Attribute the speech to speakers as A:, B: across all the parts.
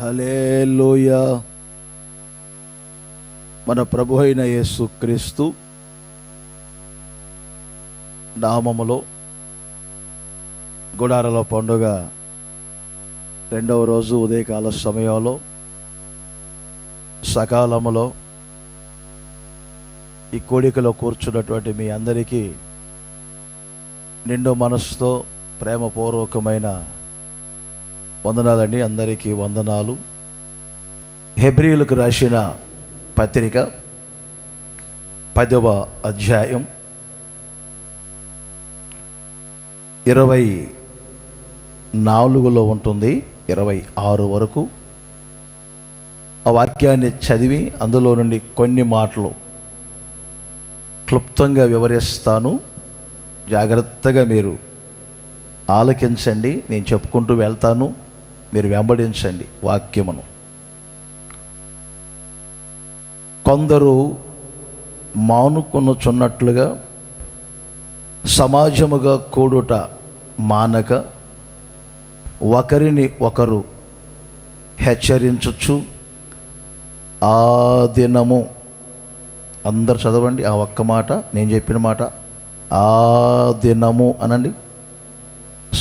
A: హల్లెలూయా. మన ప్రభు అయిన యేసుక్రీస్తు నామములో గుడారాల పండుగ రెండవ రోజు ఉదయకాల సమయంలో సకాలములో ఈ కోడికలో కూర్చున్నటువంటి మీ అందరికీ నిండు మనసుతో ప్రేమపూర్వకమైన వందనాలండి. అందరికీ వందనాలు. హెబ్రీయులకు రాసిన పత్రిక 10వ అధ్యాయం 24లో ఉంటుంది 26 వరకు. ఆ వాక్యాన్ని చదివి అందులో నుండి కొన్ని మాటలు క్లుప్తంగా వివరిస్తాను. జాగ్రత్తగా మీరు ఆలకించండి. నేను చెప్పుకుంటూ వెళ్తాను, మీరు వెంబడించండి వాక్యమును. కొందరు మానుకొనుచున్నట్లుగా సమాజముగా కూడుట మానక ఒకరిని ఒకరు హెచ్చరించుచు ఆ దినము, అందరు చదవండి ఆ ఒక్క మాట, నేను చెప్పిన మాట, ఆ దినము అనండి,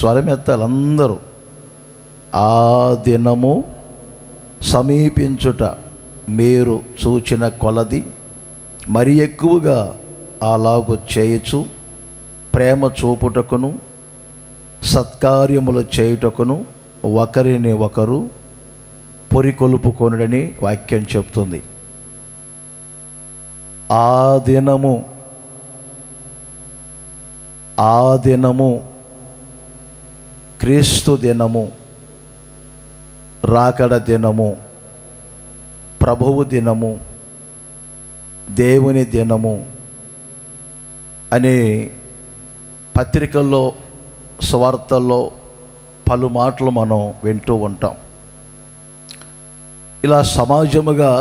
A: స్వరమెత్తాలి అందరూ. ఆ దినము సమీపించుట మీరు చూచిన కొలది మరి ఎక్కువగా అలాగు చేయుచు ప్రేమ చూపుటకును సత్కార్యములు చేయుటకును ఒకరిని ఒకరు పొరికొలుపుకొనుడని వాక్యం చెప్తుంది. ఆ దినము క్రీస్తు దినము, రాకడ దినము, ప్రభువు దినము, దేవుని దినము అనే పత్రికల్లో సువార్తల్లో పలు మాటలు మనం వింటూ ఉంటాం. ఇలా సమాజముగా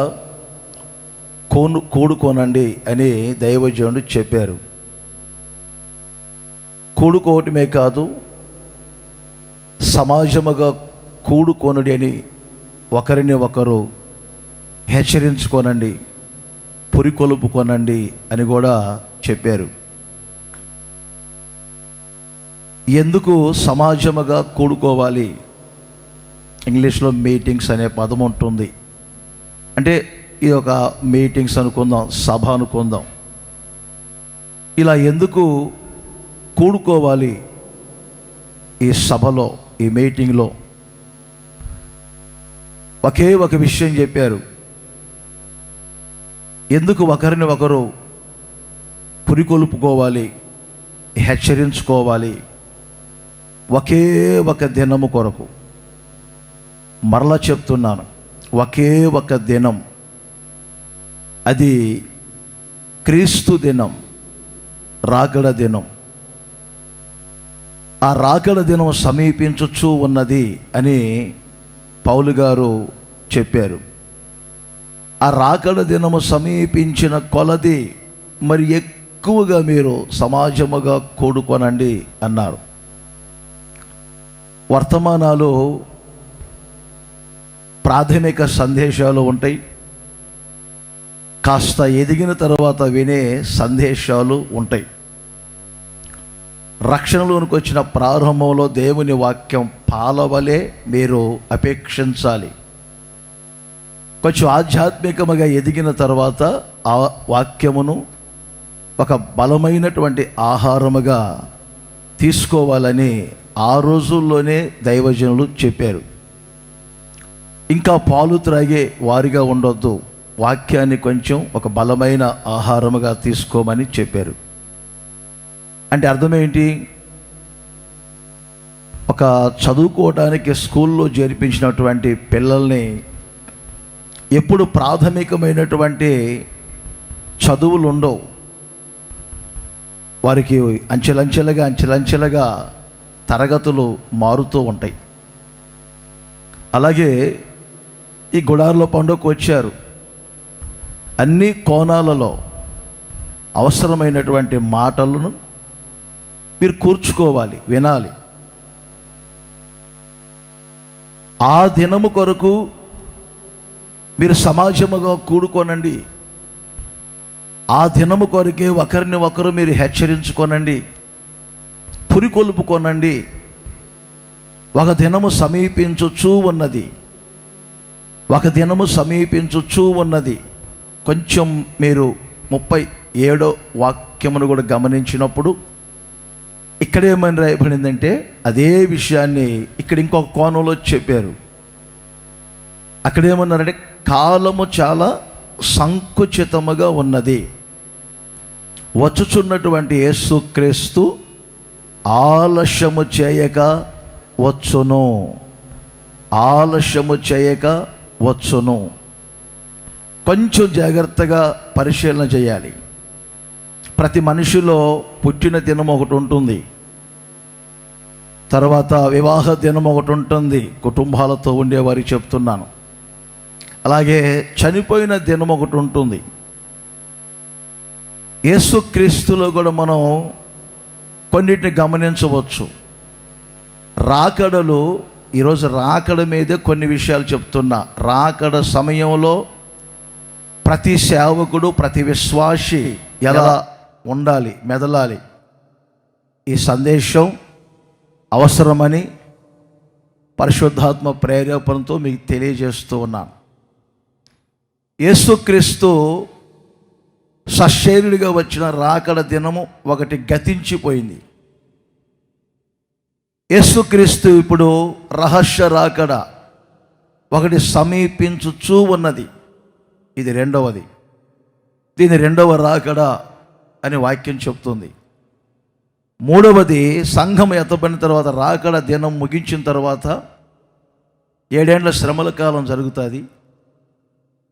A: కూడుకోనండి అని దైవజనుడు చెప్పారు. కూడుకోవటమే కాదు, సమాజముగా కూడుకొనుడి అని ఒకరిని ఒకరు హెచ్చరించుకోనండి, పురికొలుపుకొనండి అని కూడా చెప్పారు. ఎందుకు సమాజముగా కూడుకోవాలి? ఇంగ్లీష్లో మీటింగ్స్ అనే పదం ఉంటుంది. అంటే ఇది ఒక మీటింగ్స్ అనుకుందాం, సభ అనుకుందాం. ఇలా ఎందుకు కూడుకోవాలి ఈ సభలో, ఈ మీటింగ్లో? ఒకే ఒక విషయం చెప్పారు. ఎందుకు ఒకరిని ఒకరు పురికొల్పుకోవాలి, హెచ్చరించుకోవాలి? ఒకే ఒక దినము కొరకు. మరలా చెప్తున్నాను, ఒకే ఒక దినం, అది క్రీస్తు దినం, రాకడ దినం. ఆ రాకడ దినం సమీపించుచూ ఉన్నది అని పౌలు గారు చెప్పారు. ఆ రాకడ దినము సమీపించిన కొలది మరి ఎక్కువగా మీరు సమాజముగా కూడుకొనండి అన్నారు. వర్తమానాలు, ప్రాథమిక సందేశాలు ఉంటాయి, కాస్త ఎదిగిన తర్వాత వినే సందేశాలు ఉంటాయి. రక్షణలోనికి వచ్చిన ప్రారంభంలో దేవుని వాక్యం పాలవలే మీరు అపేక్షించాలి. కొంచెం ఆధ్యాత్మికముగా ఎదిగిన తర్వాత ఆ వాక్యమును ఒక బలమైనటువంటి ఆహారముగా తీసుకోవాలని ఆ రోజుల్లోనే దైవజనులు చెప్పారు. ఇంకా పాలు త్రాగే వారిగా ఉండొద్దు, వాక్యాన్ని కొంచెం ఒక బలమైన ఆహారముగా తీసుకోమని చెప్పారు. అంటే అర్థమేంటి? ఒక చదువుకోవడానికి స్కూల్లో చేర్పించినటువంటి పిల్లల్ని ఎప్పుడు ప్రాథమికమైనటువంటి చదువులు ఉండవు, వారికి అంచెలంచెలుగా తరగతులు మారుతూ ఉంటాయి. అలాగే ఈ గుడారాల పండుగకు వచ్చారు, అన్ని కోణాలలో అవసరమైనటువంటి మాటలను మీరు కూర్చుకోవాలి, వినాలి. ఆ దినము కొరకు మీరు సమాజముగా కూడుకోనండి. ఆ దినము కొరకే ఒకరిని ఒకరు మీరు హెచ్చరించుకోనండి, పురికొల్పుకోనండి. ఒక దినము సమీపించుచూ ఉన్నది, ఒక దినము సమీపించుచూ ఉన్నది. కొంచెం మీరు 37వ వాక్యమును కూడా గమనించినప్పుడు ఇక్కడ ఏమని రాయబడిందంటే అదే విషయాన్ని ఇక్కడ ఇంకొక కోణంలో చెప్పారు. అక్కడ ఏమన్నారంటే కాలము చాలా సంకుచితముగా ఉన్నది, వచ్చుచున్నటువంటి యేసుక్రీస్తు ఆలస్యము చేయక వచ్చును, ఆలస్యము చేయక వచ్చును. కొంచెం జాగ్రత్తగా పరిశీలన చేయాలి. ప్రతి మనిషిలో పుట్టిన దినం ఒకటి ఉంటుంది, తర్వాత వివాహ దినం ఒకటి ఉంటుంది, కుటుంబాలతో ఉండేవారికి చెప్తున్నాను. అలాగే చనిపోయిన దినం ఒకటి ఉంటుంది. యేసుక్రీస్తులో కూడా మనం కొన్నిటిని గమనించవచ్చు. రాకడలు, ఈరోజు రాకడ మీదే కొన్ని విషయాలు చెప్తున్నా. రాకడ సమయంలో ప్రతి సేవకుడు, ప్రతి విశ్వాసి ఎలా ఉండాలి, మెదలాలి, ఈ సందేశం అవసరమని పరిశుద్ధాత్మ ప్రేరేపణతో మీకు తెలియజేస్తూ ఉన్నాను. యేసుక్రీస్తు సశరీరుడిగా వచ్చిన రాకడ దినము ఒకటి గతించిపోయింది. యేసుక్రీస్తు ఇప్పుడు రహస్య రాకడ ఒకటి సమీపించుచూ ఉన్నది. ఇది రెండవది. దీని రెండవ రాకడ అని వాక్యం చెప్తుంది. మూడవది సంఘం ఎత్తబడిన తర్వాత, రాకడ దినం ముగించిన తర్వాత 7 ఏండ్ల శ్రమల కాలం జరుగుతుంది.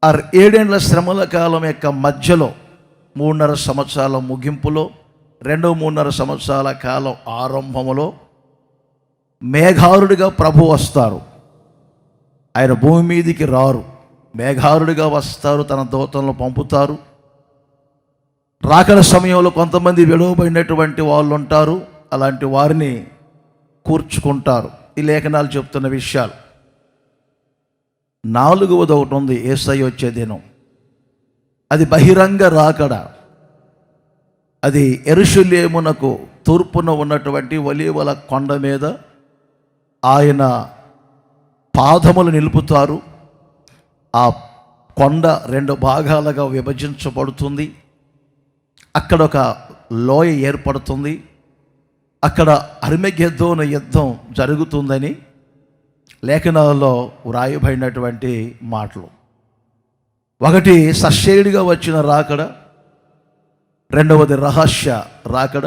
A: ఆ 7 ఏండ్ల శ్రమల కాలం యొక్క మధ్యలో 3.5 సంవత్సరాల ముగింపులో, 3.5 సంవత్సరాల కాలం ఆరంభములో మేఘారుడిగా ప్రభు వస్తారు. ఆయన భూమి మీదికి రారు, మేఘారుడిగా వస్తారు, తన దూతలను పంపుతారు. రాకడ సమయంలో కొంతమంది విలువబడినటువంటి వాళ్ళు ఉంటారు, అలాంటి వారిని కూర్చుకుంటారు. ఈ లేఖనాలు చెప్తున్న విషయాలు. 4వది ఒకటి ఉంది, యేసయ్య వచ్చే దినం. అది బహిరంగ రాకడ. అది యెరూషలేమునకు తూర్పున ఉన్నటువంటి ఒలీవల కొండ మీద ఆయన పాదములు నిలుపుతారు. ఆ కొండ 2 భాగాలుగా విభజించబడుతుంది. అక్కడ ఒక లోయ ఏర్పడుతుంది. అక్కడ అర్మగెద్దోను యుద్ధం జరుగుతుందని లేఖనాల్లో వ్రాయబడినటువంటి మాటలు. ఒకటి సశరీరుడిగా వచ్చిన రాకడ, రెండవది రహస్య రాకడ,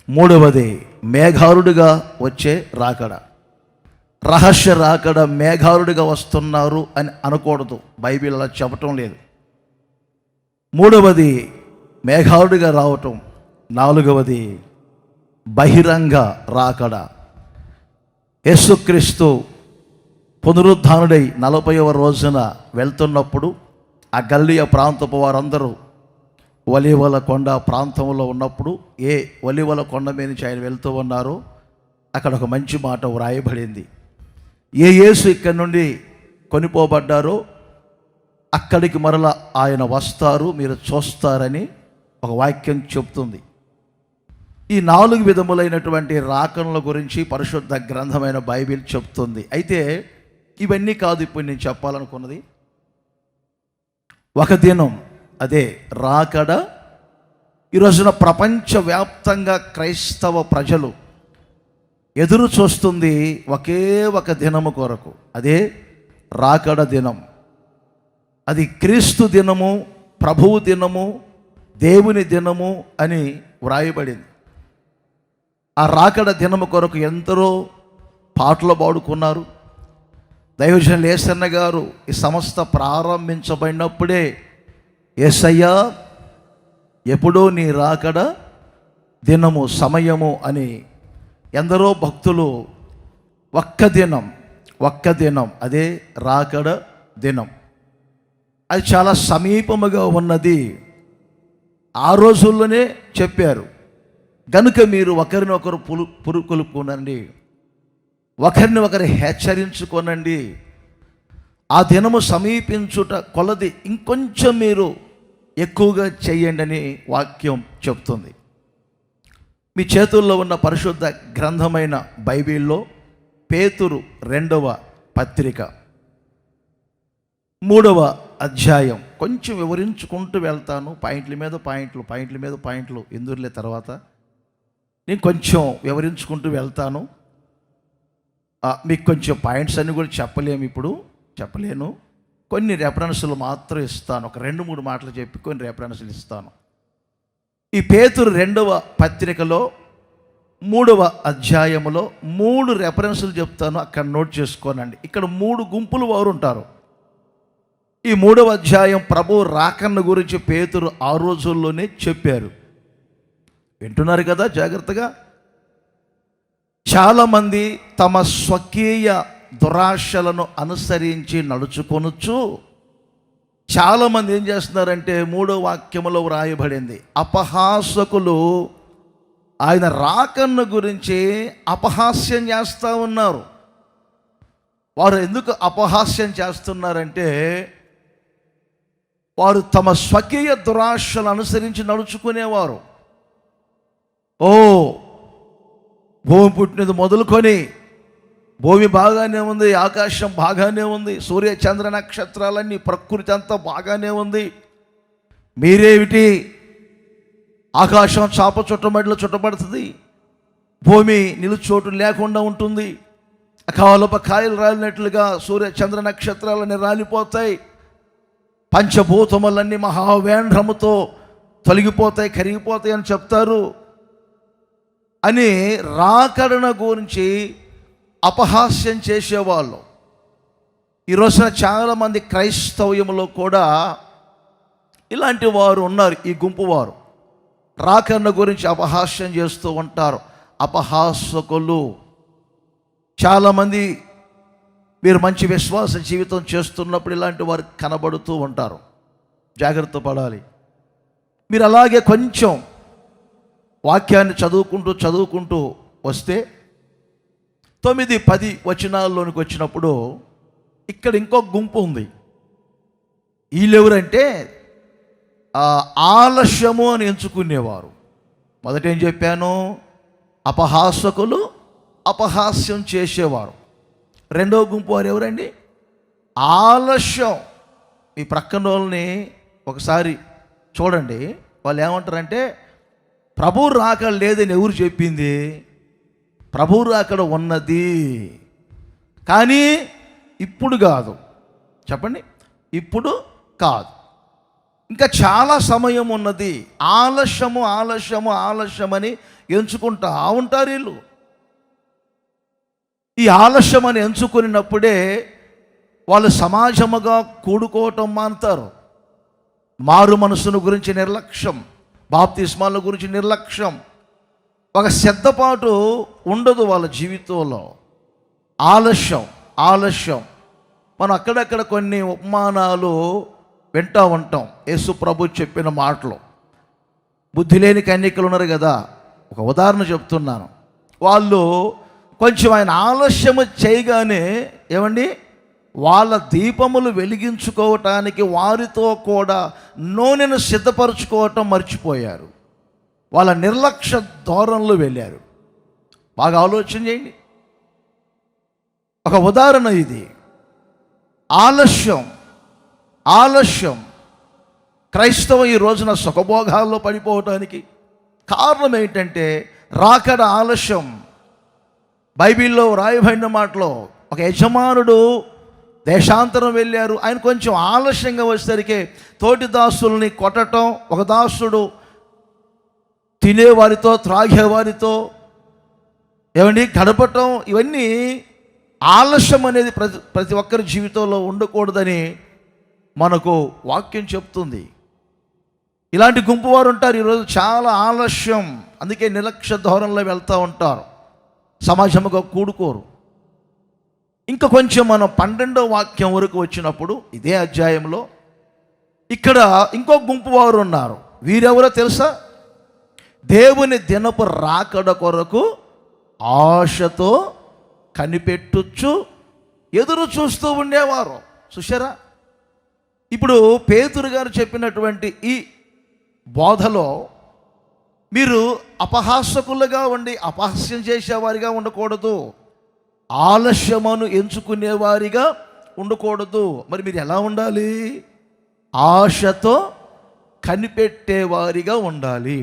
A: మూడవది మేఘారుడిగా వచ్చే రాకడ. రహస్య రాకడ మేఘారుడిగా వస్తున్నారు అని అనకూడదు, బైబిల్ అలా చెప్పటం లేదు. మూడవది మేఘారుడిగా రావటం. 4వది బహిరంగ రాకడ. యేసుక్రీస్తు పునరుద్ధానుడై 40వ రోజున వెళ్తున్నప్పుడు ఆ గల్లియ ప్రాంతపు వారందరూ ఒలీవల కొండ ప్రాంతంలో ఉన్నప్పుడు, ఏ ఒలీవల కొండ మీద నుంచి ఆయన వెళ్తూ ఉన్నారో అక్కడ ఒక మంచి మాట వ్రాయబడింది. ఏ యేసు ఇక్కడి నుండి కొనిపోబడ్డారో అక్కడికి మరలా ఆయన వస్తారు, మీరు చూస్తారని ఒక వాక్యం చెప్తుంది. ఈ 4 విధములైనటువంటి రాకడల గురించి పరిశుద్ధ గ్రంథమైన బైబిల్ చెప్తుంది. అయితే ఇవన్నీ కాదు ఇప్పుడు నేను చెప్పాలనుకున్నది. ఒక దినం, అదే రాకడ. ఈ రోజున ప్రపంచవ్యాప్తంగా క్రైస్తవ ప్రజలు ఎదురు చూస్తుంది ఒకే ఒక దినము కొరకు, అదే రాకడ దినం. అది క్రీస్తు దినము, ప్రభువు దినము, దేవుని దినము అని వ్రాయబడింది. ఆ రాకడ దినము కొరకు ఎందరో పాటలు పాడుకున్నారు. దైవజనులు యేసన్న గారు ఈ సంస్థ ప్రారంభించబడినప్పుడే, యేసయ్యా ఎప్పుడో నీ రాకడ దినము, సమయము అని ఎందరో భక్తులు ఒక్క దినం అదే రాకడ దినం, అది చాలా సమీపముగా ఉన్నది. ఆ రోజుల్లోనే చెప్పారు. కనుక మీరు ఒకరినొకరు పురుకొల్పుకోనండి, ఒకరిని ఒకరు హెచ్చరించుకోనండి. ఆ దినము సమీపించుట కొలది ఇంకొంచెం మీరు ఎక్కువగా చేయండి అని వాక్యం చెప్తుంది. మీ చేతుల్లో ఉన్న పరిశుద్ధ గ్రంథమైన బైబిల్లో పేతురు 2వ పత్రిక 3వ అధ్యాయం కొంచెం వివరించుకుంటూ వెళ్తాను. పాయింట్ల మీద పాయింట్లు ఎందుకులే, తర్వాత నేను కొంచెం వివరించుకుంటూ వెళ్తాను. మీకు కొంచెం పాయింట్స్ అన్నీ కూడా చెప్పలేను. కొన్ని రెఫరెన్సులు మాత్రం ఇస్తాను. ఒక 2-3 మాటలు చెప్పి కొన్ని రెఫరెన్సులు ఇస్తాను. ఈ పేతురు 2వ పత్రికలో 3వ అధ్యాయములో 3 రెఫరెన్సులు చెప్తాను, అక్కడ నోట్ చేసుకోనండి. ఇక్కడ 3 గుంపులు వారు ఉంటారు. ఈ 3వ అధ్యాయం ప్రభు రాకన్న గురించి పేతురు ఆ రోజుల్లోనే చెప్పారు. వింటున్నారు కదా జాగ్రత్తగా. చాలామంది తమ స్వకీయ దురాశలను అనుసరించి నడుచుకొనుచు, చాలామంది ఏం చేస్తున్నారంటే 3వ వాక్యములో వ్రాయబడింది, అపహాసకులు ఆయన రాకన్న గురించి అపహాస్యం చేస్తూ ఉన్నారు. వారు ఎందుకు అపహాస్యం చేస్తున్నారంటే వారు తమ స్వకీయ దురాశలను అనుసరించి నడుచుకునేవారు. భూమి పుట్టినది మొదలుకొని భూమి బాగానే ఉంది, ఆకాశం బాగానే ఉంది, సూర్య చంద్ర నక్షత్రాలన్నీ, ప్రకృతి అంతా బాగానే ఉంది. మీరేమిటి, ఆకాశం చాప చుట్టమడిలో చుట్టబడుతుంది, భూమి నిలుచోటు లేకుండా ఉంటుంది, కాలప కాయలు రాలినట్లుగా సూర్య చంద్ర నక్షత్రాలన్నీ రాలిపోతాయి, పంచభూతములన్నీ మహావేంద్రముతో తొలగిపోతాయి, కరిగిపోతాయి అని చెప్తారు అని రాకడన గురించి అపహాస్యం చేసేవాళ్ళు. ఈ రోజున చాలామంది క్రైస్తవ్యంలో కూడా ఇలాంటి వారు ఉన్నారు. ఈ గుంపు వారు రాకడన గురించి అపహాస్యం చేస్తూ ఉంటారు, అపహాసకులు. చాలామంది మీరు మంచి విశ్వాస జీవితం చేస్తున్నప్పుడు ఇలాంటి వారు కనబడుతూ ఉంటారు. జాగ్రత్త పడాలి. మీరు అలాగే కొంచెం వాక్యాన్ని చదువుకుంటూ వస్తే 9-10 వచనాల్లోనికి వచ్చినప్పుడు ఇక్కడ ఇంకొక గుంపు ఉంది. వీళ్ళెవరంటే ఆలస్యము అని ఎంచుకునేవారు. మొదట ఏం చెప్పాను, అపహాసకులు, అపహాస్యం చేసేవారు. 2వ గుంపు వారు ఎవరండి, ఆలస్యం. ఈ ప్రక్కన వాళ్ళని ఒకసారి చూడండి. వాళ్ళు ఏమంటారంటే ప్రభు రాకడ లేదని ఎవరు చెప్పింది, ప్రభు రాకడ ఉన్నది కానీ ఇప్పుడు కాదు. చెప్పండి, ఇప్పుడు కాదు, ఇంకా చాలా సమయం ఉన్నది. ఆలస్యమని ఎంచుకుంటా ఉంటారు వీళ్ళు. ఈ ఆలస్యమని ఎంచుకున్నప్పుడే వాళ్ళు సమాజముగా కూడుకోవటం మానుతారు. మారు మనసును గురించి నిర్లక్ష్యం, బాప్తిస్మాల గురించి నిర్లక్ష్యం, ఒక సిద్ధపాటు ఉండదు వాళ్ళ జీవితంలో. ఆలస్యం. మనం అక్కడక్కడ కొన్ని ఉపమానాలు వింటూ ఉంటాం. యేసు ప్రభు చెప్పిన మాటలు. బుద్ధి లేని కన్యకలు ఉన్నారు కదా, ఒక ఉదాహరణ చెప్తున్నాను. వాళ్ళు కొంచెం ఆయన ఆలస్యము చేయగానే ఏమండి, వాళ్ళ దీపములు వెలిగించుకోవటానికి వారితో కూడా నూనెను సిద్ధపరచుకోవటం మర్చిపోయారు. వాళ్ళ నిర్లక్ష్య ధోరణిలో వెళ్ళారు. బాగా ఆలోచన చేయండి. ఒక ఉదాహరణ ఇది. ఆలస్యం క్రైస్తవం ఈ రోజున సుఖభోగాల్లో పడిపోవటానికి కారణం ఏంటంటే రాకడ ఆలస్యం. బైబిల్లో రాయబడిన మాటలో ఒక యజమానుడు దేశాంతరం వెళ్ళారు. ఆయన కొంచెం ఆలస్యంగా వచ్చేసరికి తోటి దాసుల్ని కొట్టడం, ఒక దాసుడు తినేవారితో త్రాగేవారితో ఏమండి గడపటం, ఇవన్నీ ఆలస్యం అనేది ప్రతి ఒక్కరి జీవితంలో ఉండకూడదని మనకు వాక్యం చెప్తుంది. ఇలాంటి గుంపు వారు ఉంటారు ఈరోజు, చాలా ఆలస్యం. అందుకే నిర్లక్ష్య ధోరణిలో వెళ్తూ ఉంటారు, సమాజముగా కూడుకోరు. ఇంకా కొంచెం మనం 12వ వాక్యం వరకు వచ్చినప్పుడు ఇదే అధ్యాయంలో ఇక్కడ ఇంకో గుంపు వారు ఉన్నారు. వీరెవరో తెలుసా? దేవుని దినపు రాకడ కొరకు ఆశతో కనిపెట్టుచు ఎదురు చూస్తూ ఉండేవారు. చూశారా? ఇప్పుడు పేతురు గారు చెప్పినటువంటి ఈ బోధలో మీరు అపహాసకులుగా ఉండి అపహాస్యం చేసేవారిగా ఉండకూడదు, ఆలస్యమును ఎంచుకునేవారిగా ఉండకూడదు. మరి మీరు ఎలా ఉండాలి? ఆశతో కనిపెట్టేవారిగా ఉండాలి.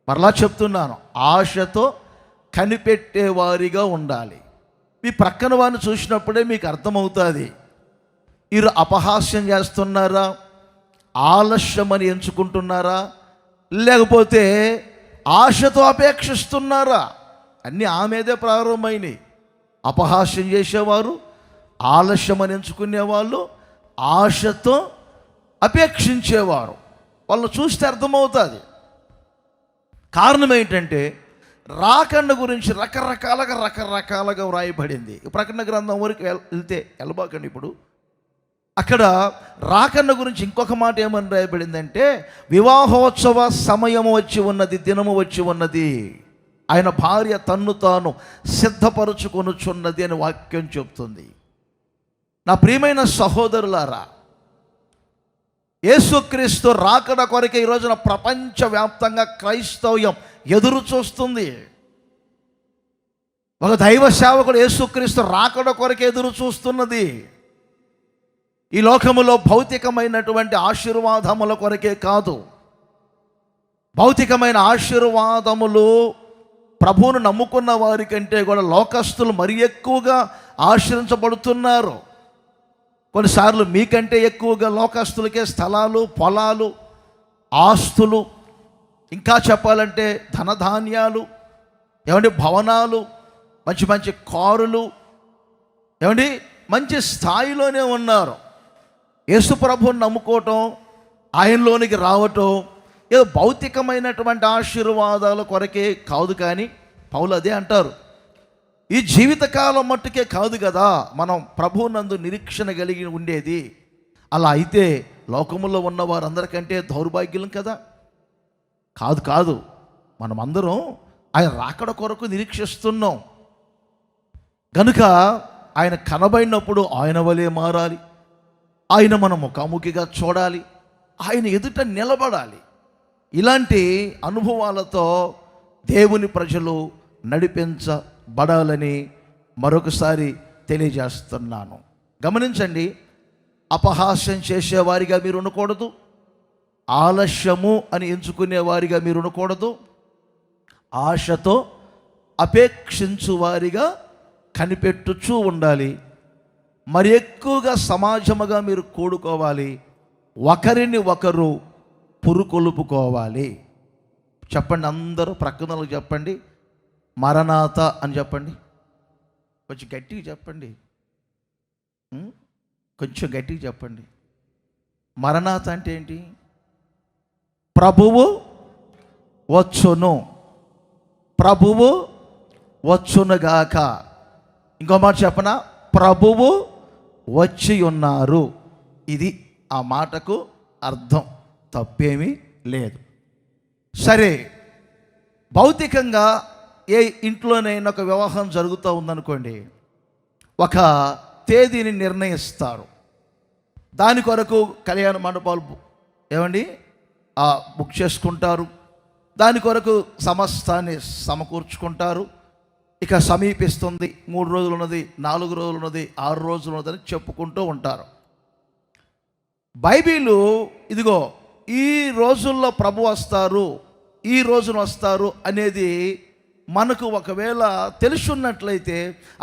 A: మరలా చెప్తున్నాను, ఆశతో కనిపెట్టేవారిగా ఉండాలి. మీ ప్రక్కన వారిని చూసినప్పుడే మీకు అర్థమవుతుంది, వీరు అపహాస్యం చేస్తున్నారా, ఆలస్యమని ఎంచుకుంటున్నారా, లేకపోతే ఆశతో అపేక్షిస్తున్నారా. అన్నీ ఆమెదే ప్రారంభమైనవి. అపహాస్యం చేసేవారు, ఆలస్యమని ఎంచుకునేవాళ్ళు, ఆశతో అపేక్షించేవారు. వాళ్ళని చూస్తే అర్థమవుతుంది. కారణం ఏంటంటే రాకడ గురించి రకరకాలుగా వ్రాయబడింది. ప్రకటన గ్రంథం వరకు వెళ్తే వెళ్ళబాకండి. ఇప్పుడు అక్కడ రాకడ గురించి ఇంకొక మాట ఏమని రాయబడిందంటే, వివాహోత్సవ సమయము వచ్చి ఉన్నది, దినము వచ్చి ఉన్నది, ఆయన భార్య తన్ను తాను సిద్ధపరచుకొనుచున్నది అని వాక్యం చెప్తుంది. నా ప్రియమైన సహోదరులారా, యేసుక్రీస్తు రాకడ కొరకే ఈ రోజున ప్రపంచవ్యాప్తంగా క్రైస్తవ్యం ఎదురు చూస్తుంది. ఒక దైవ సేవకుడు యేసుక్రీస్తు రాకడ కొరకే ఎదురు చూస్తున్నది. ఈ లోకములో భౌతికమైనటువంటి ఆశీర్వాదముల కొరకే కాదు, భౌతికమైన ఆశీర్వాదములు ప్రభువును నమ్ముకున్న వారి కంటే కూడా లోకస్తులు మరి ఎక్కువగా ఆశ్రయించబడుతున్నారు. కొన్నిసార్లు మీకంటే ఎక్కువగా లోకస్తులకే స్థలాలు, పొలాలు, ఆస్తులు, ఇంకా చెప్పాలంటే ధనధాన్యాలు, ఏమండి భవనాలు, మంచి మంచి కారులు, ఏమండి మంచి స్థాయిలోనే ఉన్నారు. యేసు ప్రభువుని నమ్ముకోవటం, ఆయనలోనికి రావటం ఏదో భౌతికమైనటువంటి ఆశీర్వాదాల కొరకే కాదు. కానీ పౌలు అదే అంటారు, ఈ జీవితకాలం మట్టుకే కాదు కదా మనం ప్రభువునందు నిరీక్షణ కలిగి ఉండేది. అలా అయితే లోకములో ఉన్న వారందరికంటే దౌర్భాగ్యులం కదా. కాదు, మనమందరం ఆయన రాకడ కొరకు నిరీక్షిస్తున్నాం గనుక ఆయన కనబడినప్పుడు ఆయన వలె మారాలి, ఆయన మనం ముఖాముఖిగా చూడాలి, ఆయన ఎదుట నిలబడాలి. ఇలాంటి అనుభవాలతో దేవుని ప్రజలు నడిపించబడాలని మరొకసారి తెలియజేస్తున్నాను. గమనించండి, అపహాస్యం చేసేవారిగా మీరు ఉండకూడదు, ఆలస్యము అని ఎంచుకునేవారిగా మీరు ఉండకూడదు, ఆశతో అపేక్షించువారిగా కనిపెట్టుచూ ఉండాలి. మరి ఎక్కువగా సమాజముగా మీరు కూడుకోవాలి, ఒకరిని ఒకరు పురుకొలుపుకోవాలి. చెప్పండి, అందరూ ప్రక్కనలు చెప్పండి, మరణాత అని చెప్పండి. కొంచెం గట్టిగా చెప్పండి, కొంచెం గట్టిగా చెప్పండి. మరణాత అంటే ఏంటి? ప్రభువు వచ్చును, ప్రభువు వచ్చునుగాక. ఇంకో మాట చెప్పనా? ప్రభువు వచ్చి ఉన్నారు. ఇది ఆ మాటకు అర్థం, తప్పేమీ లేదు. సరే, భౌతికంగా ఏ ఇంట్లోనైనా ఒక వివాహం జరుగుతూ ఉందనుకోండి, ఒక తేదీని నిర్ణయిస్తారు. దాని కొరకు కళ్యాణ మండపాలు ఏమండి బుక్ చేసుకుంటారు. దాని కొరకు సమస్తాన్ని సమకూర్చుకుంటారు. ఇక సమీపిస్తుంది, 3 రోజులు ఉన్నది, 4 రోజులు ఉన్నది, 6 రోజులు ఉన్నదని చెప్పుకుంటూ ఉంటారు. బైబిలు ఇదిగో ఈ రోజుల్లో ప్రభు వస్తారు, ఈ రోజున వస్తారు అనేది మనకు ఒకవేళ తెలుసున్నట్లయితే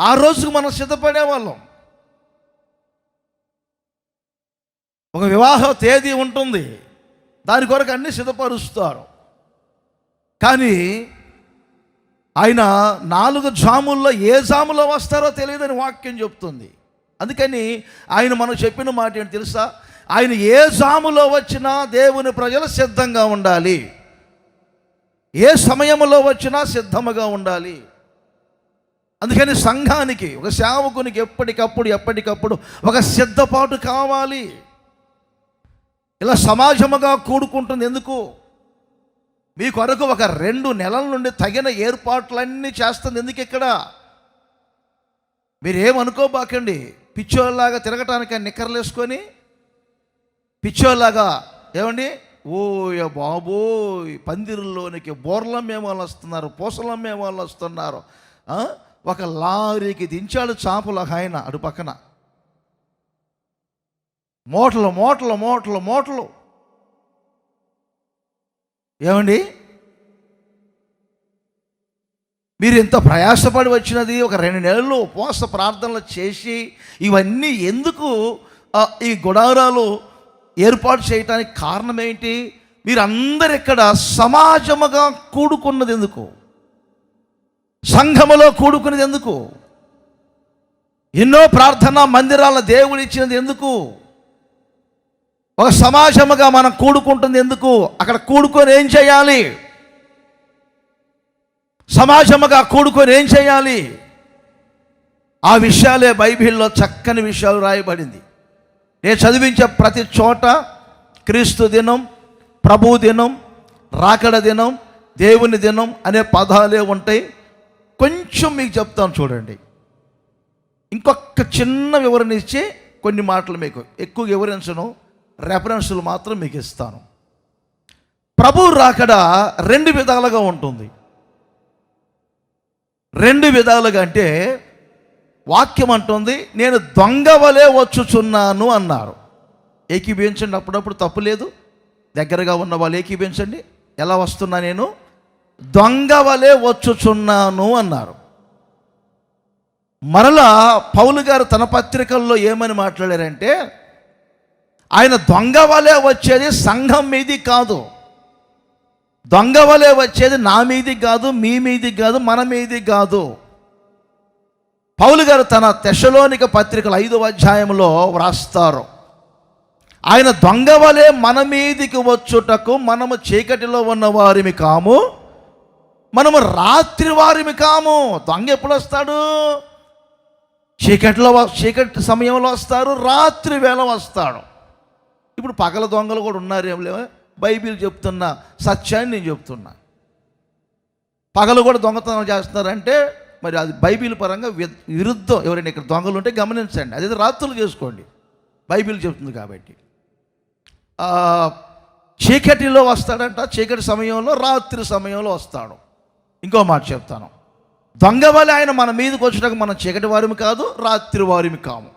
A: ఆ రోజుకు మనం సిద్ధపడేవాళ్ళం. ఒక వివాహ తేదీ ఉంటుంది, దాని కొరకు అన్నీ సిద్ధపరుస్తారు. కానీ ఆయన 4 జాముల్లో ఏ జాములో వస్తారో తెలియదని వాక్యం చెప్తుంది. అందుకని ఆయన మనం చెప్పిన మాట ఏంటి తెలుసా? ఆయన ఏ జాములో వచ్చినా దేవుని ప్రజలు సిద్ధంగా ఉండాలి, ఏ సమయంలో వచ్చినా సిద్ధముగా ఉండాలి. అందుకని సంఘానికి, ఒక సేవకునికి ఎప్పటికప్పుడు ఒక సిద్ధపాటు కావాలి. ఇలా సమాజముగా కూడుకుంటుంది ఎందుకు? మీ కొరకు ఒక 2 నెలల నుండి తగిన ఏర్పాట్లన్నీ చేస్తుంది ఎందుకు? ఇక్కడ మీరేమనుకోబాకండి, పిచ్చోళ్ళలాగా తిరగటానికి నిక్కర్లు వేసుకొని పిచ్చోళ్ళలాగా ఏమండి ఓ బాబోయ్ పందిరుల్లోనికి బోర్లమ్మే వాళ్ళు వస్తున్నారు, పూసలమ్మే వాళ్ళు వస్తున్నారు. ఒక లారీకి దించాడు చేపలు ఆయన అటు పక్కన మూటలు మూటలు మూటలు మూటలు. ఏమండి మీరు ఇంత ప్రయాసపడి వచ్చినది ఒక 2 నెలలు ఉపవాస ప్రార్థనలు చేసి ఇవన్నీ ఎందుకు ఈ గుడారాలు ఏర్పాటు చేయటానికి కారణం ఏంటి? మీరందరు ఇక్కడ సమాజముగా కూడుకున్నది ఎందుకు? సంఘములో కూడుకున్నది ఎందుకు? ఎన్నో ప్రార్థనా మందిరాల దేవుడు ఇచ్చినది ఎందుకు? ఒక సమాజముగా మనం కూడుకుంటుంది ఎందుకు? అక్కడ కూడుకొని ఏం చేయాలి? సమాజముగా కూడుకొని ఏం చేయాలి? ఆ విషయాలే బైబిల్లో చక్కని విషయాలు రాయబడింది. నేను చదివించే ప్రతి చోట క్రీస్తు దినం, ప్రభు దినం, రాకడ దినం, దేవుని దినం అనే పదాలే ఉంటాయి. కొంచెం మీకు చెప్తాను చూడండి. ఇంకొక చిన్న వివరణ ఇచ్చి కొన్ని మాటలు మీకు ఎక్కువ వివరించను, రెఫరెన్సులు మాత్రం మీకు ఇస్తాను. ప్రభు రాకడ 2 విధాలుగా ఉంటుంది. 2 విధాలుగా అంటే వాక్యం అంటుంది నేను దొంగ వలె వచ్చుచున్నాను అన్నారు. ఏకీభవించండి, అప్పుడప్పుడు తప్పు లేదు. దగ్గరగా ఉన్న వాళ్ళు ఏకీభవించండి. ఎలా వస్తున్నా? నేను దొంగ వలె వచ్చుచున్నాను అన్నారు. మరలా పౌలు గారు తన పత్రికల్లో ఏమని మాట్లాడారంటే ఆయన దొంగ వలె వచ్చేది సంఘం మీది కాదు, దొంగ వలె వచ్చేది నా మీది కాదు, మీ మీది కాదు, మన మీది కాదు. పౌలు గారు తన తెస్సలోనిక పత్రికల 5వ అధ్యాయంలో వ్రాస్తారు, ఆయన దొంగ వలె మన మీదికి వచ్చుటకు మనము చీకటిలో ఉన్న వారిమి కాము, మనము రాత్రి వారిమి కాము. దొంగ ఎప్పుడు వస్తాడు? చీకటి సమయంలో వస్తారు, రాత్రి వేళ వస్తాడు. ఇప్పుడు పగల దొంగలు కూడా ఉన్నారేం లేవా? బైబిల్ చెప్తున్న సత్యాన్ని నేను చెప్తున్నా. పగలు కూడా దొంగతనం చేస్తున్నారంటే మరి అది బైబిల్ పరంగా విరుద్ధం. ఎవరైనా ఇక్కడ దొంగలు ఉంటే గమనించండి, అదే రాత్రులు చేసుకోండి, బైబిల్ చెప్తుంది కాబట్టి. చీకటిలో వస్తాడంట, చీకటి సమయంలో, రాత్రి సమయంలో వస్తాడు. ఇంకో మాట చెప్తాను, దొంగ వలె ఆయన మన మీదకి వచ్చేటప్పుడు మనం చీకటి వారిమి కాదు, రాత్రి వారిమి కాము.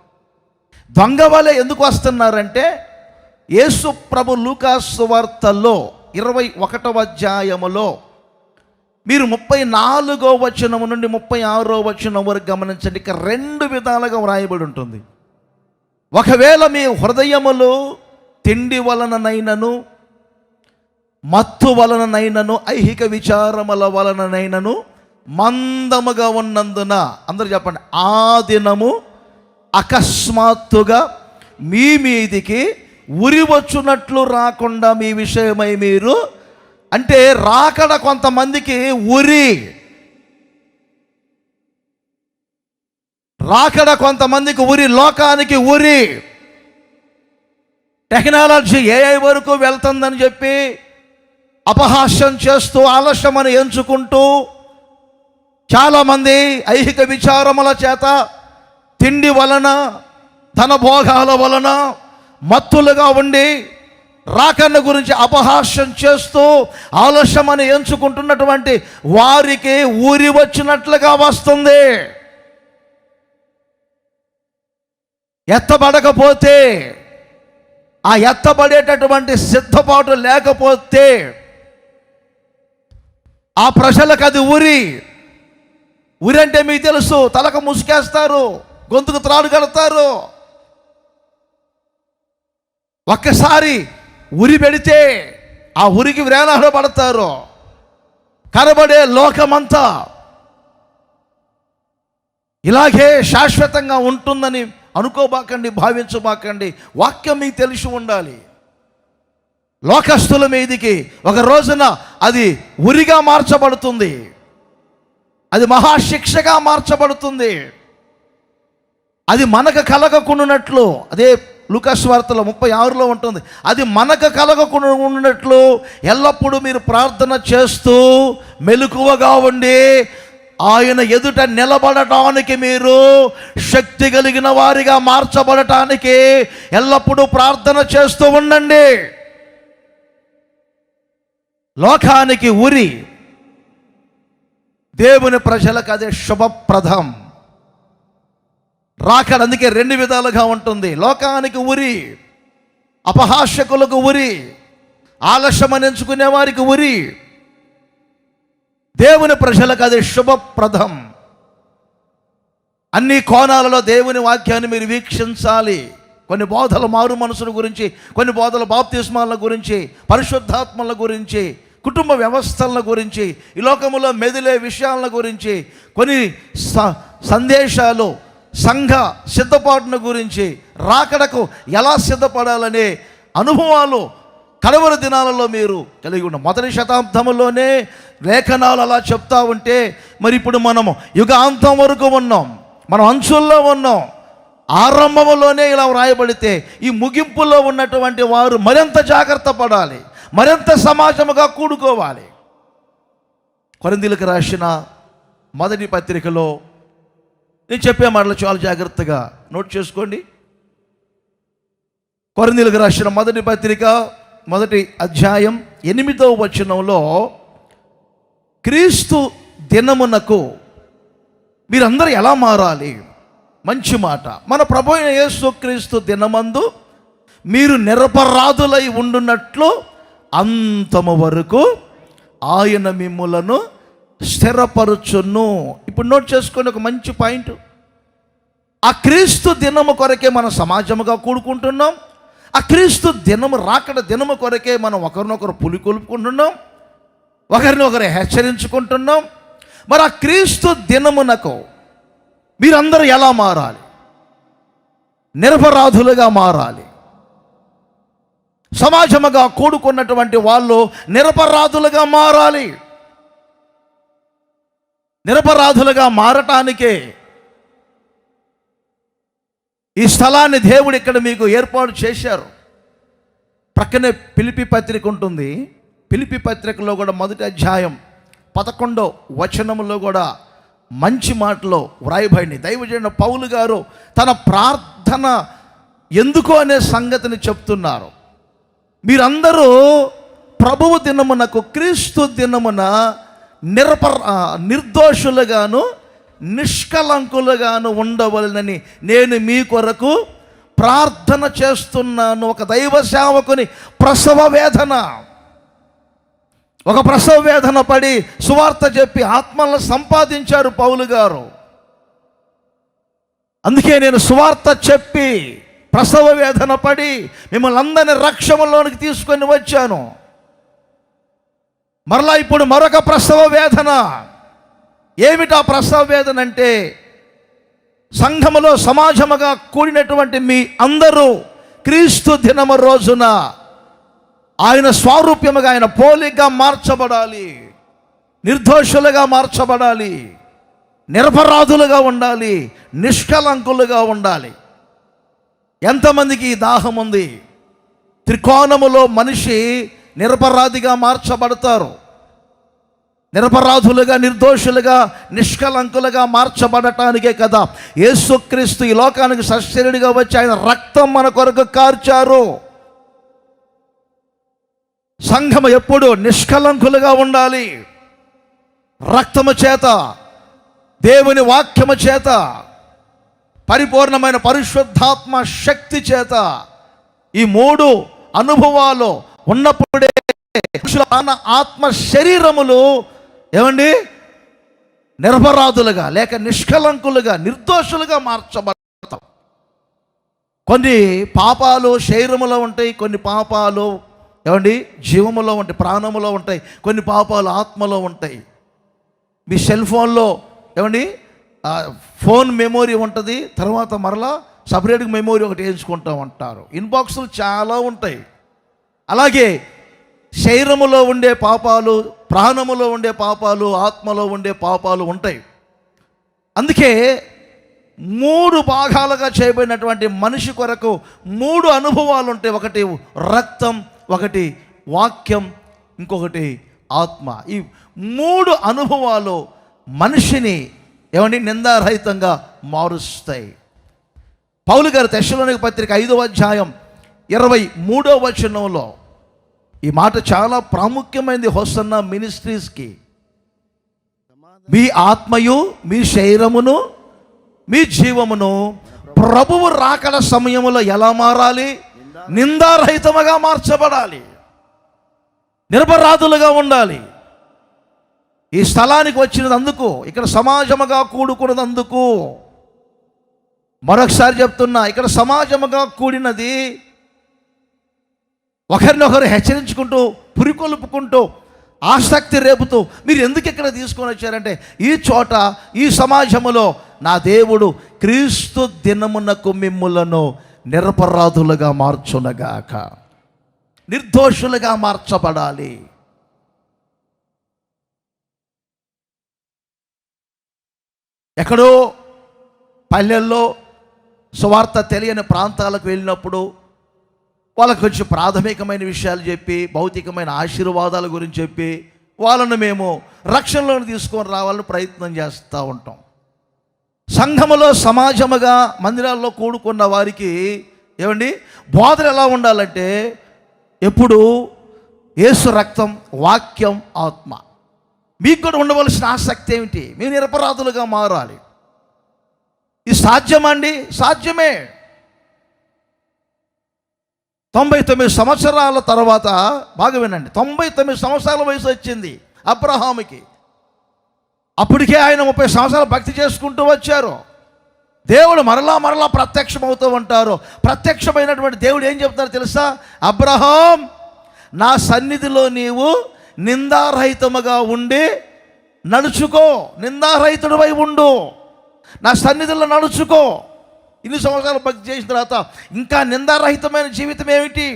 A: దొంగ వలె ఎందుకు వస్తున్నారంటే యేసు ప్రభు లూకాసు సువార్తలో 21వ అధ్యాయములో మీరు 34వ వచనం నుండి 36వ వచనం వరకు గమనించండి. ఇక 2 విధాలుగా వ్రాయబడి ఉంటుంది. ఒకవేళ మీ హృదయములు తిండి వలననైనను, మత్తు వలననైనను, ఐహిక విచారముల వలననైనను మందముగా ఉన్నందున, అందరూ చెప్పండి, ఆ దినము అకస్మాత్తుగా మీ మీదికి ఉరి వచ్చునట్లు రాకుండా మీ విషయమై మీరు, అంటే రాకడ కొంతమందికి ఉరి, రాకడ కొంతమందికి ఉరి, లోకానికి ఉరి. టెక్నాలజీ AI వరకు వెళ్తుందని చెప్పి అపహాస్యం చేస్తూ ఆలస్యమని ఎంచుకుంటూ చాలామంది ఐహిక విచారముల చేత, తిండి వలన, ధన భోగాల వలన మత్తులుగా ఉండి రాకన్న గురించి అపహాస్యం చేస్తూ ఆలస్యమని ఎంచుకుంటున్నటువంటి వారికి ఊరి వచ్చినట్లుగా వస్తుంది. ఎత్తబడకపోతే, ఆ ఎత్తబడేటటువంటి సిద్ధపాటు లేకపోతే ఆ ప్రజలకు అది ఉరి. ఉరి అంటే మీకు తెలుసు, తలకు ముసుకేస్తారు, గొంతుకు త్రాడు కడతారు. ఒక్కసారి ఉరి పెడితే ఆ ఉరికి వేలాడబడతారు. కనబడే లోకమంతా ఇలాగే శాశ్వతంగా ఉంటుందని అనుకోబాకండి, భావించబాకండి. వాక్యం మీకు తెలిసి ఉండాలి. లోకస్తుల మీదికి ఒక రోజున అది ఉరిగా మార్చబడుతుంది, అది మహాశిక్షగా మార్చబడుతుంది. అది మనకు కలగకుండానట్లు, అదే లూకాసు వార్తలో 36లో ఉంటుంది, అది మనకు కలగకుండా ఉన్నట్లు ఎల్లప్పుడూ మీరు ప్రార్థన చేస్తూ మెలకువగా ఉండి ఆయన ఎదుట నిలబడటానికి, మీరు శక్తి కలిగిన వారిగా మార్చబడటానికి ఎల్లప్పుడూ ప్రార్థన చేస్తూ ఉండండి. లోకానికి ఉరి, దేవుని ప్రజలకు అదే శుభప్రదం. రాకడ అందుకే రెండు విధాలుగా ఉంటుంది. లోకానికి ఉరి, అపహాస్యకులకు ఉరి, ఆలస్యమని ఎంచుకునే వారికి ఉరి. దేవుని ప్రజలకు అది శుభప్రదం. అన్ని కోణాలలో దేవుని వాక్యాన్ని మీరు వీక్షించాలి. కొన్ని బోధలు మారు మనసుల గురించి, కొన్ని బోధలు బాప్తిస్మాల గురించి, పరిశుద్ధాత్మల గురించి, కుటుంబ వ్యవస్థల గురించి, ఈ లోకములో మెదిలే విషయాల గురించి, కొన్ని సందేశాలు సంఘ సిద్ధపాటును గురించి, రాకడకు ఎలా సిద్ధపడాలనే అనుభవాలు కడవరి దినాలలో మీరు కలిగి ఉన్న. మొదటి శతాబ్దంలోనే లేఖనాలు అలా చెప్తా ఉంటే, మరి ఇప్పుడు మనము యుగాంతం వరకు ఉన్నాం, మనం అంచుల్లో ఉన్నాం. ఆరంభంలోనే ఇలా వ్రాయబడితే ఈ ముగింపులో ఉన్నటువంటి వారు మరింత జాగ్రత్త పడాలి, మరింత సమాజముగా కూడుకోవాలి. కొరింథీయులకు రాసిన మొదటి పత్రికలో నేను చెప్పే మాటలు చాలా జాగ్రత్తగా నోట్ చేసుకోండి. కొరింథీయులకు రాసిన మొదటి పత్రిక 1వ అధ్యాయం 8వ వచనంలో, క్రీస్తు దినమునకు మీరందరూ ఎలా మారాలి? మంచి మాట. మన ప్రభు అయిన యేసు క్రీస్తు దినమందు మీరు నిరపరాధులై ఉండునట్లు అంతము వరకు ఆయన మిమ్ములను స్థిరపరచును. ఇప్పుడు నోట్ చేసుకొని ఒక మంచి పాయింట్. ఆ క్రీస్తు దినము కొరకే మన సమాజముగా కూడుకుంటున్నాం. ఆ క్రీస్తు దినము, రాకడ దినము కొరకే మనం ఒకరినొకరు పులికొల్పుకుంటున్నాం, ఒకరిని ఒకరు హెచ్చరించుకుంటున్నాం. మరి ఆ క్రీస్తు దినమునకు మీరందరూ ఎలా మారాలి? నిరపరాధులుగా మారాలి. సమాజముగా కూడుకున్నటువంటి వాళ్ళు నిరపరాధులుగా మారాలి. నిరపరాధులుగా మారటానికే ఈ స్థలాన్ని దేవుడు ఇక్కడ మీకు ఏర్పాటు చేశారు. ప్రక్కనే ఫిలిప్పీ పత్రిక ఉంటుంది. ఫిలిప్పీ పత్రికలో కూడా 1వ అధ్యాయం 11వ వచనంలో కూడా మంచి మాటలో వ్రాయబడింది. దైవజనుడు పౌలు గారు తన ప్రార్థన ఎందుకు అనే సంగతిని చెప్తున్నారు. మీరందరూ ప్రభువు దినమునకు, క్రీస్తు దినమున నిర్దోషులుగాను నిష్కలంకులుగాను ఉండవలనని నేను మీ కొరకు ప్రార్థన చేస్తున్నాను. ఒక దైవ సేవకుని ప్రసవ వేదన, ఒక ప్రసవ వేదన పడి సువార్త చెప్పి ఆత్మలను సంపాదించారు పౌలు గారు. అందుకే నేను సువార్త చెప్పి ప్రసవ వేదన పడి మిమ్మల్ని అందరినీ రక్షణలోనికి తీసుకొని వచ్చాను. మరలా ఇప్పుడు మరొక ప్రసవ వేదన. ఏమిటా ప్రసవ వేదన అంటే, సంఘములో సమాజముగా కూడినటువంటి మీ అందరూ క్రీస్తు దినము రోజున ఆయన స్వారూప్యముగా, ఆయన పోలికగా మార్చబడాలి, నిర్దోషులుగా మార్చబడాలి, నిరపరాధులుగా ఉండాలి, నిష్కలంకులుగా ఉండాలి. ఎంతమందికి ఈ దాహం ఉంది? త్రికోణములో మనిషి నిరపరాధిగా మార్చబడతారు. నిరపరాధులుగా, నిర్దోషులుగా, నిష్కలంకులుగా మార్చబడటానికే కదా యేసుక్రీస్తు ఈ లోకానికి సశరీరుడిగా వచ్చి ఆయన రక్తం మన కొరకు కార్చారు. సంఘము ఎప్పుడు నిష్కలంకులుగా ఉండాలి. రక్తము చేత, దేవుని వాక్యము చేత, పరిపూర్ణమైన పరిశుద్ధాత్మ శక్తి చేత ఈ 3 అనుభవాలు ఉన్నప్పుడే ఆత్మ శరీరములు ఏమండి నిరపరాధులుగా లేక నిష్కలంకులుగా, నిర్దోషులుగా మార్చబడతాం. కొన్ని పాపాలు శరీరములో ఉంటాయి, కొన్ని పాపాలు ఏమండి జీవములో ఉంటాయి, ప్రాణములో ఉంటాయి, కొన్ని పాపాలు ఆత్మలో ఉంటాయి. మీ సెల్ ఫోన్లో ఏమండి ఫోన్ మెమొరీ ఉంటుంది, తర్వాత మరలా సపరేట్గా మెమొరీ ఒకటి వేయించుకుంటాం అంటారు. ఇన్బాక్సులు చాలా ఉంటాయి. అలాగే శరీరములో ఉండే పాపాలు, ప్రాణములో ఉండే పాపాలు, ఆత్మలో ఉండే పాపాలు ఉంటాయి. అందుకే 3 భాగాలుగా చేయబడినటువంటి మనిషి కొరకు 3 అనుభవాలు ఉంటాయి. ఒకటి రక్తం, ఒకటి వాక్యం, ఇంకొకటి ఆత్మ. ఈ 3 అనుభవాలు మనిషిని ఏమండి నిందారహితంగా మారుస్తాయి. పౌలు గారు తెస్సలోనిక పత్రిక 5వ అధ్యాయం 23వ వచనంలో ఈ మాట చాలా ప్రాముఖ్యమైనది. హోసన్నా మినిస్ట్రీస్కి, మీ ఆత్మయు మీ శరీరమును మీ జీవమును ప్రభువు రాకడ సమయములో ఎలా మారాలి? నిందారహితముగా మార్చబడాలి, నిరపరాధులుగా ఉండాలి. ఈ స్థలానికి వచ్చినదందుకు, ఇక్కడ సమాజముగా కూడుకున్నదందుకు. మరొకసారి చెప్తున్నా, ఇక్కడ సమాజముగా కూడినది ఒకరినొకరు హెచ్చరించుకుంటూ, పురికొల్పుకుంటూ, ఆసక్తి రేపుతూ, మీరు ఎందుకు ఇక్కడ తీసుకొని వచ్చారంటే, ఈ చోట ఈ సమాజములో నా దేవుడు క్రీస్తు దినమునకు మిమ్ములను నిరపరాధులుగా మార్చునగాక, నిర్దోషులుగా మార్చబడాలి. ఎక్కడో పల్లెల్లో సువార్త తెలియని ప్రాంతాలకు వెళ్ళినప్పుడు వాళ్ళకు కొంచెం ప్రాథమికమైన విషయాలు చెప్పి, భౌతికమైన ఆశీర్వాదాల గురించి చెప్పి, వాళ్ళను మేము రక్షణలోకి తీసుకొని రావాలని ప్రయత్నం చేస్తూ ఉంటాం. సంఘములో సమాజముగా మందిరాల్లో కూడుకున్న వారికి ఏమండి బోధన ఎలా ఉండాలంటే, ఎప్పుడు యేసు రక్తం, వాక్యం, ఆత్మ. మీకు కూడా ఉండవలసిన ఆసక్తి ఏమిటి? మీరు నిరపరాధులుగా మారాలి. ఇది సాధ్యమండి? సాధ్యమే. 99 సంవత్సరాల తర్వాత, బాగా వినండి, 99 సంవత్సరాల వయసు వచ్చింది అబ్రహాముకి. అప్పటికే ఆయన 30 సంవత్సరాలు భక్తి చేసుకుంటూ వచ్చారు. దేవుడు మరలా ప్రత్యక్షమవుతూ ఉంటారు. ప్రత్యక్షమైనటువంటి దేవుడు ఏం చెప్తారో తెలుసా? అబ్రహాం, నా సన్నిధిలో నీవు నిందారహితముగా ఉండి నడుచుకో, నిందారహితుడివై ఉండు, నా సన్నిధిలో నడుచుకో. ఇన్ని సంవత్సరాలు భక్తి చేసిన తర్వాత ఇంకా నిందారహితమైన జీవితం ఏమిటి?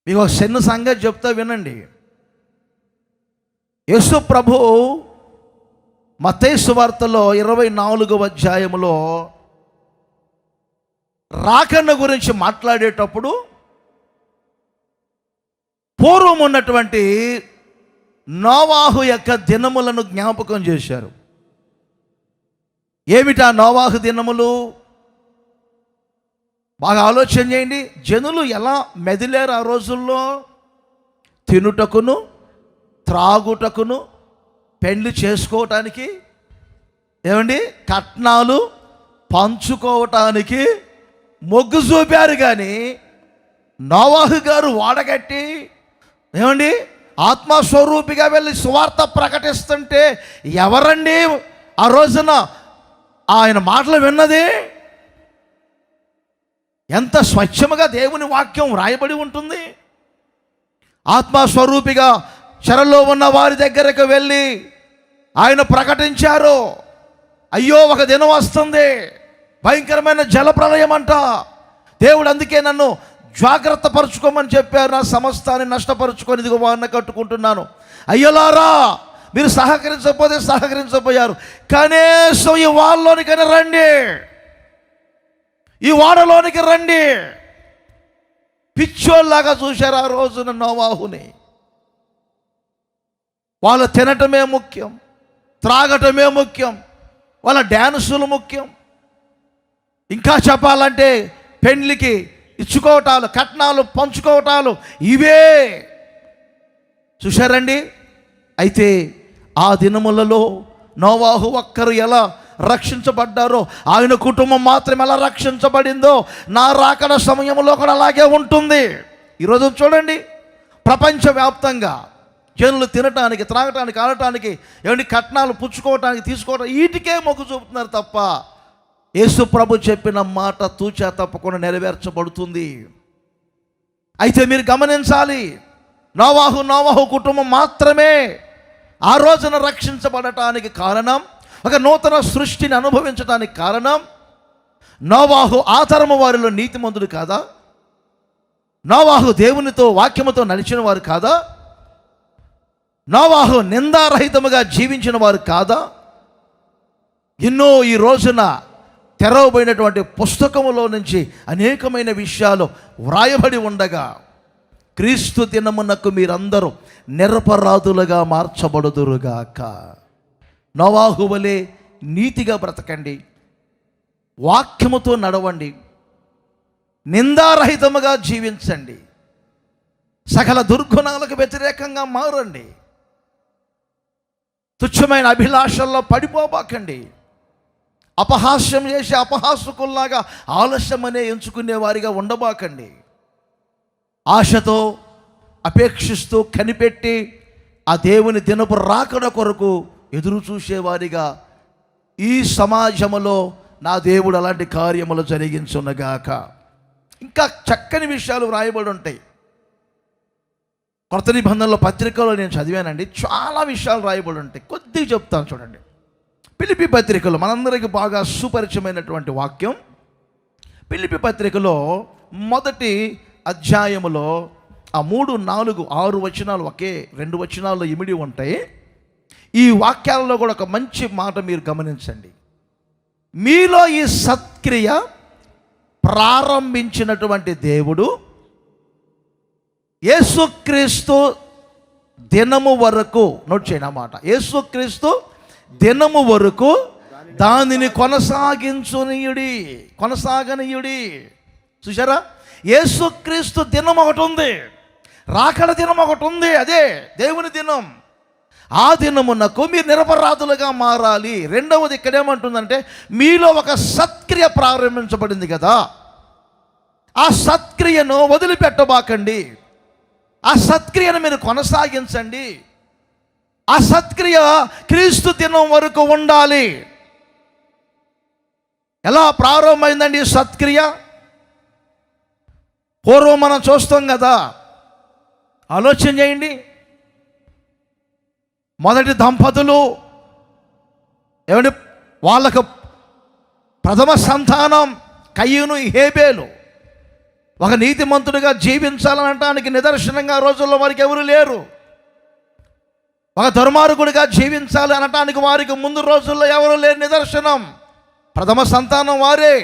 A: మీకు ఒక చిన్న సంగతి చెప్తా వినండి. యేసు ప్రభు మత్తయి సువార్తలో 24వ అధ్యాయములో రాకడ గురించి మాట్లాడేటప్పుడు పూర్వం ఉన్నటువంటి నోవాహు యొక్క దినములను జ్ఞాపకం చేశారు. ఏమిటా నోవాహు దినములు? బాగా ఆలోచన చేయండి. జనులు ఎలా మెదిలేరు ఆ రోజుల్లో? తినుటకును, త్రాగుటకును, పెళ్లి చేసుకోవటానికి, ఏమండి కట్నాలు పంచుకోవటానికి మొగ్గు చూపారు. కానీ నోవాహు గారు వాడగట్టి ఏమండి ఆత్మస్వరూపిగా వెళ్ళి సువార్త ప్రకటిస్తుంటే ఎవరండి ఆ రోజున ఆయన మాటలు విన్నది? ఎంత స్వచ్ఛముగా దేవుని వాక్యం రాయబడి ఉంటుంది. ఆత్మస్వరూపిగా చెరలో ఉన్న వారి దగ్గరకు వెళ్ళి ఆయన ప్రకటించారు. అయ్యో, ఒక దినం వస్తుంది, భయంకరమైన జలప్రలయం అంట. దేవుడు అందుకే నన్ను జాగ్రత్త పరుచుకోమని చెప్పారు. నా సమస్తాన్ని నష్టపరుచుకొని ఇదిగో వాన కట్టుకుంటున్నాను. అయ్యలారా, మీరు సహకరించకపోయారు. కనీసం ఈ వాళ్ళలోనికైనా రండి, ఈ వాడలోనికి రండి. పిచ్చోళ్ళలాగా చూశారు ఆ రోజున నోవాహుని. వాళ్ళు తినటమే ముఖ్యం, త్రాగటమే ముఖ్యం, వాళ్ళ డ్యాన్సులు ముఖ్యం. ఇంకా చెప్పాలంటే పెండ్లికి ఇచ్చుకోవటాలు, కట్నాలు పంచుకోవటాలు, ఇవే చూశారండి. అయితే ఆ దినములలో నోవాహు ఒక్కరు ఎలా రక్షించబడ్డారో, ఆయన కుటుంబం మాత్రం ఎలా రక్షించబడిందో, నా రాకడ సమయంలో కూడా అలాగే ఉంటుంది. ఈరోజు చూడండి, ప్రపంచవ్యాప్తంగా జనులు తినటానికి, త్రాగటానికి, ఆడటానికి, ఏమంటే కట్నాలు పుచ్చుకోవటానికి, తీసుకోవటానికి, వీటికే మొగ్గు చూపుతున్నారు తప్ప యేసు ప్రభు చెప్పిన మాట తూచా తప్పకుండా నెరవేర్చబడుతుంది. అయితే మీరు గమనించాలి, నోవాహు కుటుంబం మాత్రమే ఆ రోజున రక్షించబడటానికి కారణం, ఒక నూతన సృష్టిని అనుభవించడానికి కారణం, నోవాహు ఆ తరము వారిలో నీతిమంతుడు కాదా? నోవాహు దేవునితో వాక్యముతో నడిచిన వారు కాదా? నోవాహు నిందారహితముగా జీవించిన వారు కాదా? ఎన్నో ఈ రోజున తెరవబడినటువంటి పుస్తకములో నుంచి అనేకమైన విషయాలు వ్రాయబడి ఉండగా క్రీస్తు దినమునకు మీరందరూ నిరపరాధులుగా మార్చబడుదురుగాక. నోవాహు వలె నీతిగా బ్రతకండి, వాక్యముతో నడవండి, నిందారహితముగా జీవించండి, సకల దుర్గుణాలకు వ్యతిరేకంగా మారండి, తుచ్చమైన అభిలాషల్లో పడిపోబాకండి, అపహాస్యం చేసి అపహాసకుల్లాగా ఆలస్యమనే ఎంచుకునే వారిగా ఉండబాకండి. ఆశతో అపేక్షిస్తూ కనిపెట్టి ఆ దేవుని దినపు రాకడ కొరకు ఎదురు చూసేవారిగా ఈ సమాజంలో నా దేవుడు అలాంటి కార్యములు జరిగించునగాక. ఇంకా చక్కని విషయాలు వ్రాయబడి ఉంటాయి. కొత్త నిబంధనల పత్రికలో నేను చదివానండి, చాలా విషయాలు రాయబడి ఉంటాయి. కొద్దిగా చెప్తాను చూడండి. ఫిలిప్పీ పత్రికలో మనందరికీ బాగా సుపరిచయమైనటువంటి వాక్యం. ఫిలిప్పీ పత్రికలో మొదటి అధ్యాయములో ఆ 3, 4, 6 వచనాలు ఒకే 2 వచనాల్లో ఇమిడి ఉంటాయి. ఈ వాక్యాలలో కూడా ఒక మంచి మాట మీరు గమనించండి. మీలో ఈ సత్క్రియ ప్రారంభించినటువంటి దేవుడు యేసుక్రీస్తు దినము వరకు, నోట్ చేయండి ఆ మాట, యేసుక్రీస్తు దినము వరకు దానిని కొనసాగనీయుడి. చూసారా, యేసుక్రీస్తు దినం ఒకటి ఉంది, రాకడ దినం ఒకటి ఉంది, అదే దేవుని దినం. ఆ దినమునకు మీరు నిరపరాధులుగా మారాలి. రెండవది ఇక్కడ ఏమంటుందంటే, మీలో ఒక సత్క్రియ ప్రారంభించబడింది కదా, ఆ సత్క్రియను వదిలిపెట్టబాకండి, ఆ సత్క్రియను మీరు కొనసాగించండి. ఆ సత్క్రియ క్రీస్తు దినం వరకు ఉండాలి. ఎలా ప్రారంభమైందండి ఈ సత్క్రియ? పూర్వం మనం చూస్తాం కదా, ఆలోచన చేయండి. మొదటి దంపతులు ఏమంటే వాళ్ళకు ప్రథమ సంతానం కయ్యూను, హేబేలు. ఒక నీతిమంతుడిగా జీవించాలనటానికి నిదర్శనంగా రోజుల్లో వారికి ఎవరు లేరు. ఒక దుర్మార్గుడిగా జీవించాలి అనటానికి వారికి ముందు రోజుల్లో ఎవరు లేరు నిదర్శనం. ప్రథమ సంతానం వారే.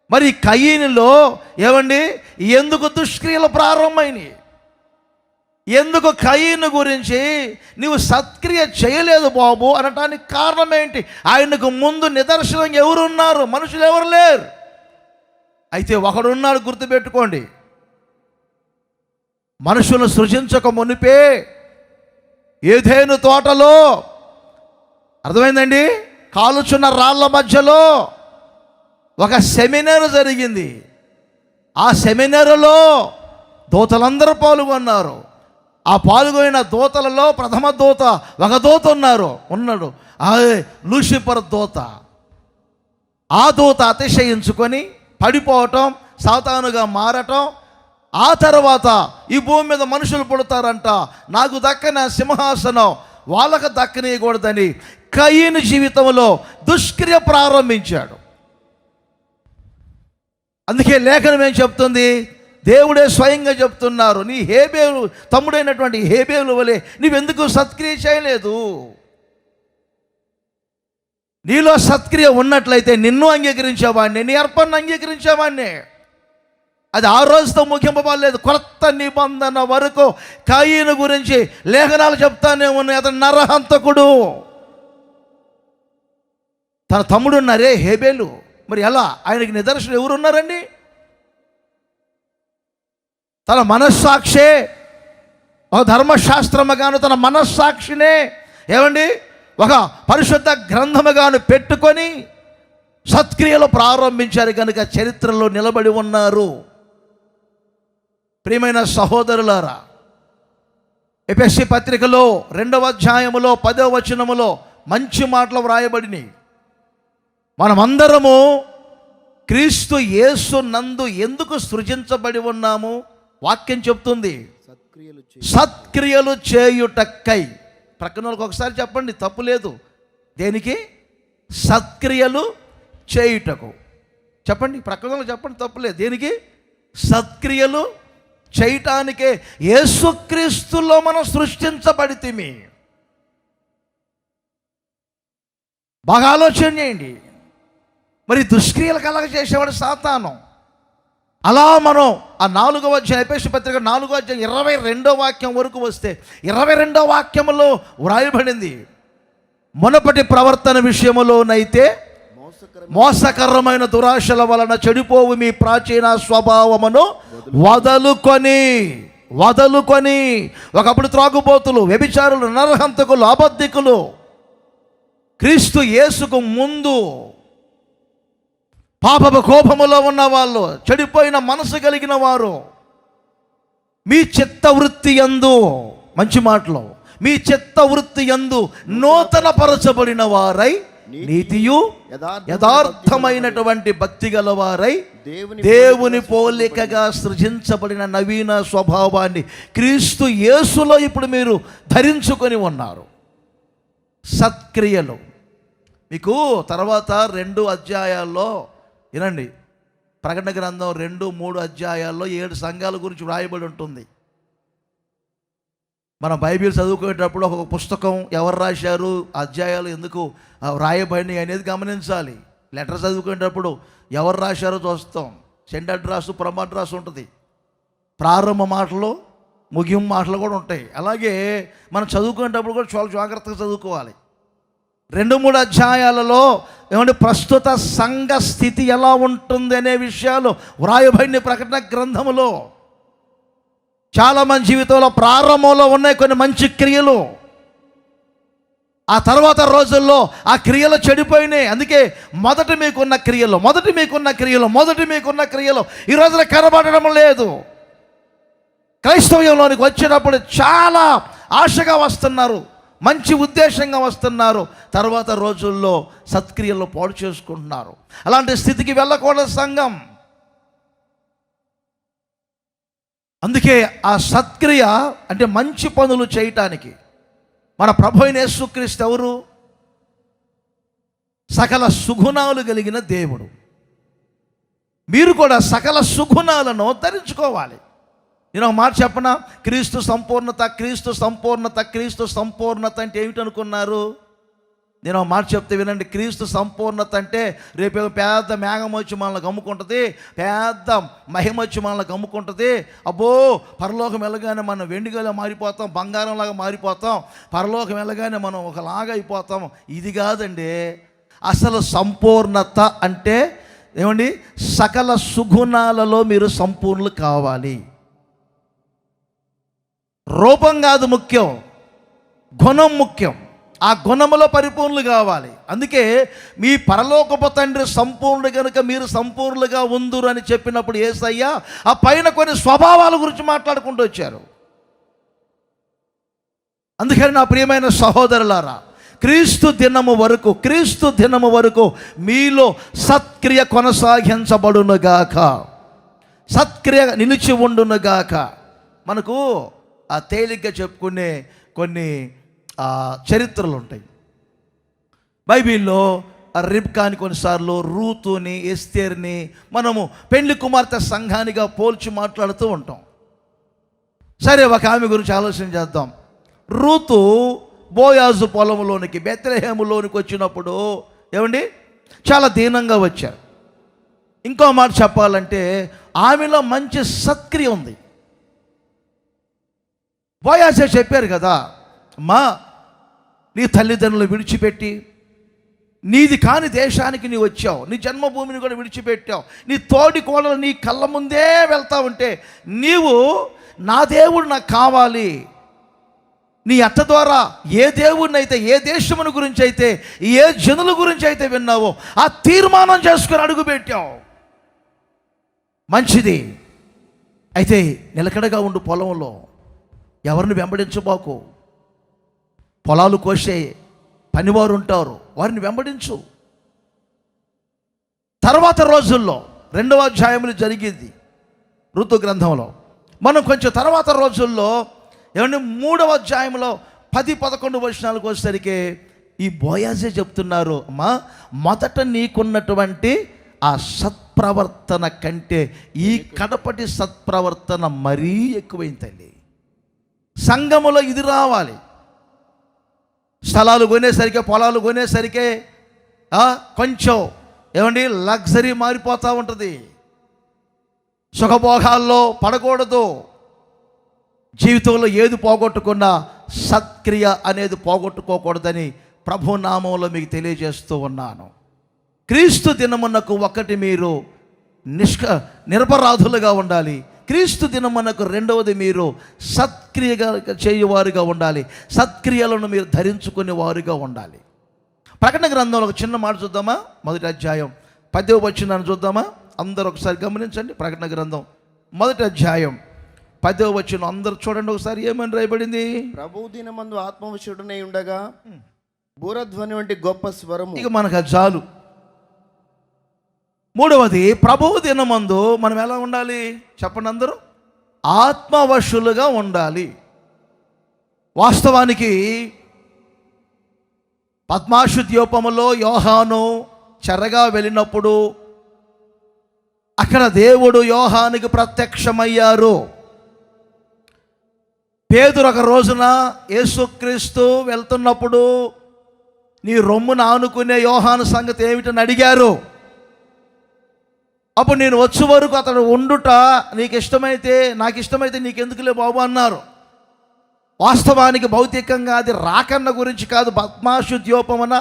A: మరి కయ్యూనులో ఏమండి ఎందుకు దుష్క్రియలు ప్రారంభమైనవి? ఎందుకు కయ్యూను గురించి నీవు సత్క్రియ చేయలేదు బాబు అనటానికి కారణం ఏంటి? ఆయనకు ముందు నిదర్శనం ఎవరున్నారు? మనుషులు ఎవరు లేరు. అయితే ఒకడున్నాడు, గుర్తుపెట్టుకోండి. మనుషులను సృజించక మునిపే ఏదెను తోటలో, అర్థమైందండి, కాలుచున్న రాళ్ల మధ్యలో ఒక సెమినార్ జరిగింది. ఆ సెమినారులో దూతలందరూ పాల్గొన్నారు. ఆ పాల్గొన్న దూతలలో ప్రథమ దూత ఒక దూత ఉన్నాడు, లూసిఫర్ దూత. ఆ దూత అతిశయించుకొని పడిపోవటం, సాతానుగా మారటం. ఆ తర్వాత ఈ భూమి మీద మనుషులు పుడతారంట, నాకు దక్కన సింహాసనం వాళ్ళకు దక్కనీయకూడదని కయ్యూను జీవితంలో దుష్క్రియ ప్రారంభించాడు. అందుకే లేఖనం ఏం చెప్తుంది? దేవుడే స్వయంగా చెప్తున్నారు, నీ హేబేలు తమ్ముడైనటువంటి హేబేలు వలె నీవెందుకు సత్క్రియ చేయలేదు? నీలో సత్క్రియ ఉన్నట్లయితే నిన్ను అంగీకరించేవాడిని, నీ అర్పణను అంగీకరించేవాడిని. అది ఆ రోజుతో ముగింపబడలేదు. కొత్త నిబంధన వరకు కయ్యూను గురించి లేఖనాలు చెప్తానే ఉన్నాయి. అతను నరహంతకుడు. తన తమ్ముడు ఉన్నారే హేబేలు, మరి ఎలా? ఆయనకి నిదర్శనం ఎవరున్నారండి? తన మనస్సాక్షే ఒక ధర్మశాస్త్రముగాను, తన మనస్సాక్షినే ఏమండి ఒక పరిశుద్ధ గ్రంథముగాను పెట్టుకొని సత్క్రియలు ప్రారంభించారు కనుక చరిత్రలో నిలబడి ఉన్నారు. ప్రియమైన సహోదరులారా, ఎఫెసీ పత్రికలో 2వ అధ్యాయములో 10వ వచనములో మంచి మాటలు వ్రాయబడినాయి. మనమందరము క్రీస్తు యేసు నందు ఎందుకు సృజించబడి ఉన్నాము? వాక్యం చెప్తుంది, సత్క్రియలు చేయుటక్కై. ప్రక్కన వాళ్ళకి ఒకసారి చెప్పండి, తప్పు లేదు. దేనికి? సత్క్రియలు చేయుటకు. చెప్పండి, ప్రక్కన వాళ్ళకి చెప్పండి, తప్పులేదు. దేనికి? సత్క్రియలు చేయటానికే యేసుక్రీస్తులో మనం సృష్టించబడితిమి. బాగా ఆలోచన చేయండి. మరి దుష్క్రియలు కలగ చేసేవాడు సాతాను. అలా మనం ఆ 4వ అధ్యాయం ఎఫెసీ పత్రిక 4వ అధ్యాయం 22వ వాక్యం వరకు వస్తే 22వ వాక్యములో వ్రాయబడింది, మునపటి ప్రవర్తన విషయములోనైతే మోసకరమైన దురాశల వలన చెడిపోవు మీ ప్రాచీన స్వభావమును వదలుకొని ఒకప్పుడు త్రాగుబోతులు, వ్యభిచారులు, నరహంతకులు, అబద్ధికులు, క్రీస్తు యేసుకు ముందు పాపపు కోపములో ఉన్నవాళ్ళు, చెడిపోయిన మనసు కలిగిన వారు, మీ చిత్తవృత్తి యందు, మంచి మాటలు, మీ చిత్తవృత్తి యందు నూతన పరచబడిన వారై నీతియు యథార్థమైనటువంటి భక్తి గలవారై దేవుని పోలికగా సృజించబడిన నవీన స్వభావాన్ని క్రీస్తు యేసులో ఇప్పుడు మీరు ధరించుకొని ఉన్నారు. సత్క్రియలు మీకు తర్వాత 2 అధ్యాయాల్లో వినండి, ప్రకటన గ్రంథం 2-3 అధ్యాయాల్లో 7 సంఘాల గురించి వ్రాయబడి ఉంటుంది. మన బైబిల్ చదువుకునేటప్పుడు ఒక పుస్తకం ఎవరు రాశారు, అధ్యాయాలు ఎందుకు వ్రాయబడినాయి అనేది గమనించాలి. లెటర్ చదువుకునేటప్పుడు ఎవరు రాశారో చూస్తాం. సెండ్ అడ్రస్, ప్రమ అడ్రస్ ఉంటుంది, ప్రారంభ మాటలు, ముగింపు మాటలు కూడా ఉంటాయి. అలాగే మనం చదువుకునేటప్పుడు కూడా చాలా జాగ్రత్తగా చదువుకోవాలి. 2-3 అధ్యాయాలలో ఏమంటే ప్రస్తుత సంఘ స్థితి ఎలా ఉంటుంది అనే విషయాలు వ్రాయబడిన ప్రకటన గ్రంథములో. చాలామంది జీవితంలో ప్రారంభంలో ఉన్నాయి కొన్ని మంచి క్రియలు, ఆ తర్వాత రోజుల్లో ఆ క్రియలు చెడిపోయినాయి. అందుకే మొదట మీకున్న క్రియలు ఈ రోజున కనబడడం లేదు. క్రైస్తవ్యంలోనికి వచ్చేటప్పుడు చాలా ఆశగా వస్తున్నారు, మంచి ఉద్దేశంగా వస్తున్నారు, తర్వాత రోజుల్లో సత్క్రియలను పాడు చేసుకుంటున్నారు. అలాంటి స్థితికి వెళ్ళకూడదు సంఘం. అందుకే ఆ సత్క్రియ అంటే మంచి పనులు చేయటానికి మన ప్రభు అయిన యేసుక్రీస్తు ఎవరు? సకల సుగుణాలు కలిగిన దేవుడు. మీరు కూడా సకల సుగుణాలను ధరించుకోవాలి. నేను ఒక మాట చెప్పనా, క్రీస్తు సంపూర్ణత అంటే ఏమిటనుకున్నారు? నేను ఒక మాట చెప్తే వినండి. క్రీస్తు సంపూర్ణత అంటే రేపు పెద్ద మేఘం వచ్చి మనల్ని గమ్ముకుంటుంది, పెద్ద మహిమ వచ్చి మనల్ని గమ్ముకుంటుంది. అబ్బో పరలోకం వెళ్ళగానే మనం వెండిగా మారిపోతాం, బంగారంలాగా మారిపోతాం, పరలోకం వెళ్ళగానే మనం ఒకలాగా అయిపోతాం. ఇది కాదండి. అసలు సంపూర్ణత అంటే ఏమండి, సకల సుగుణాలలో మీరు సంపూర్ణులు కావాలి. రూపం కాదు ముఖ్యం, గుణం ముఖ్యం. ఆ గుణములో పరిపూర్ణులు కావాలి. అందుకే మీ పరలోకపు తండ్రి సంపూర్ణుడు కనుక మీరు సంపూర్ణులుగా ఉందురు అని చెప్పినప్పుడు యేసయ్య ఆ పైన కొన్ని స్వభావాల గురించి మాట్లాడుకుంటూ వచ్చారు. అందుకని నా ప్రియమైన సహోదరులారా, క్రీస్తు దినము వరకు మీలో సత్క్రియ కొనసాగించబడునుగాక, సత్క్రియ నిలిచి ఉండునుగాక. మనకు ఆ తేలిగ్గా చెప్పుకునే కొన్ని చరిత్రలు ఉంటాయి బైబిల్లో. రిబ్కాని కొన్నిసార్లు రూతుని, ఎస్తేర్ని మనము పెండ్లి కుమార్తె సంఘానిగా పోల్చి మాట్లాడుతూ ఉంటాం. సరే, ఒక ఆమె గురించి ఆలోచన చేద్దాం. రూతు బోయాజు పొలంలోనికి, బెత్లెహేములోనికి వచ్చినప్పుడు ఏమండి చాలా దీనంగా వచ్చారు. ఇంకో మాట చెప్పాలంటే ఆమెలో మంచి సత్క్రియ ఉంది. బోయాజే చెప్పారు కదా, అమ్మా నీ తల్లిదండ్రులు విడిచిపెట్టి నీది కాని దేశానికి నీ వచ్చావు, నీ జన్మభూమిని కూడా విడిచిపెట్టావు, నీ తోడి కోడలు నీ కళ్ళ ముందే వెళ్తా ఉంటే నీవు నా దేవుడు నాకు కావాలి, నీ అత్త ద్వారా ఏ దేవుడినైతే, ఏ దేశముని గురించి అయితే, ఏ జనుల గురించి అయితే విన్నావో ఆ తీర్మానం చేసుకుని అడుగుపెట్టావు. మంచిది. అయితే నిలకడగా ఉండు, పొలంలో ఎవరిని వెంబడించబోకు. పొలాలు కోసే పనివారు ఉంటారు, వారిని వెంబడించు. తర్వాత రోజుల్లో 2వ అధ్యాయంలో జరిగింది ఋతు గ్రంథంలో. మనం కొంచెం తర్వాత రోజుల్లో ఏమంటే 3వ అధ్యాయంలో 10-11 వచనాలకు వచ్చేసరికి ఈ బోయాజే చెప్తున్నారు, అమ్మా మొదట నీకున్నటువంటి ఆ సత్ప్రవర్తన కంటే ఈ కడపటి సత్ప్రవర్తన మరీ ఎక్కువైంది తల్లి. సంఘములో ఇది రావాలి. స్థలాలు కొనేసరికి, పొలాలు కొనేసరికి కొంచెం ఏమండి లగ్జరీ మారిపోతూ ఉంటుంది. సుఖభోగాల్లో పడకూడదు. జీవితంలో ఏది పోగొట్టుకున్నా సత్క్రియ అనేది పోగొట్టుకోకూడదని ప్రభు నామంలో మీకు తెలియజేస్తూ ఉన్నాను. క్రీస్తు దినమునకు ఒకటి మీరు నిరపరాధులుగా ఉండాలి. క్రీస్తు దినమునకు రెండవది మీరు సత్క్రియగా చేయువారుగా ఉండాలి. సత్క్రియలను మీరు ధరించుకునే వారుగా ఉండాలి. ప్రకటన గ్రంథంలో ఒక చిన్న మాట చూద్దామా? 1వ అధ్యాయం 10వ వచనాన్ని చూద్దామా? అందరూ ఒకసారి గమనించండి. ప్రకటన గ్రంథం 1వ అధ్యాయం 10వ వచనం అందరూ చూడండి ఒకసారి. ఏమని రాయబడింది?
B: ప్రభువు దినమందు ఆత్మవశుడనై ఉండగా బూరధ్వని వంటి గొప్ప స్వరము.
A: ఇక మనకు అది చాలు. మూడవది, ప్రభువు దినమందు మనం ఎలా ఉండాలి చెప్పండి అందరూ? ఆత్మవశులుగా ఉండాలి. వాస్తవానికి పద్మాషు ద్వీపములో యోహాను చెరగా వెళ్ళినప్పుడు అక్కడ దేవుడు యోహానికి ప్రత్యక్షమయ్యారు. పేతురు ఒక రోజున యేసుక్రీస్తు వెళ్తున్నప్పుడు నీ రొమ్మును ఆనుకునే యోహాను సంగతి ఏమిటని అడిగారు. అప్పుడు నేను వచ్చే వరకు అతడు ఉండుట నీకు ఇష్టమైతే, నాకు ఇష్టమైతే నీకెందుకులే బాబు అన్నారు. వాస్తవానికి భౌతికంగా అది రాకన్న గురించి కాదు. పద్మాషు ద్వీపమున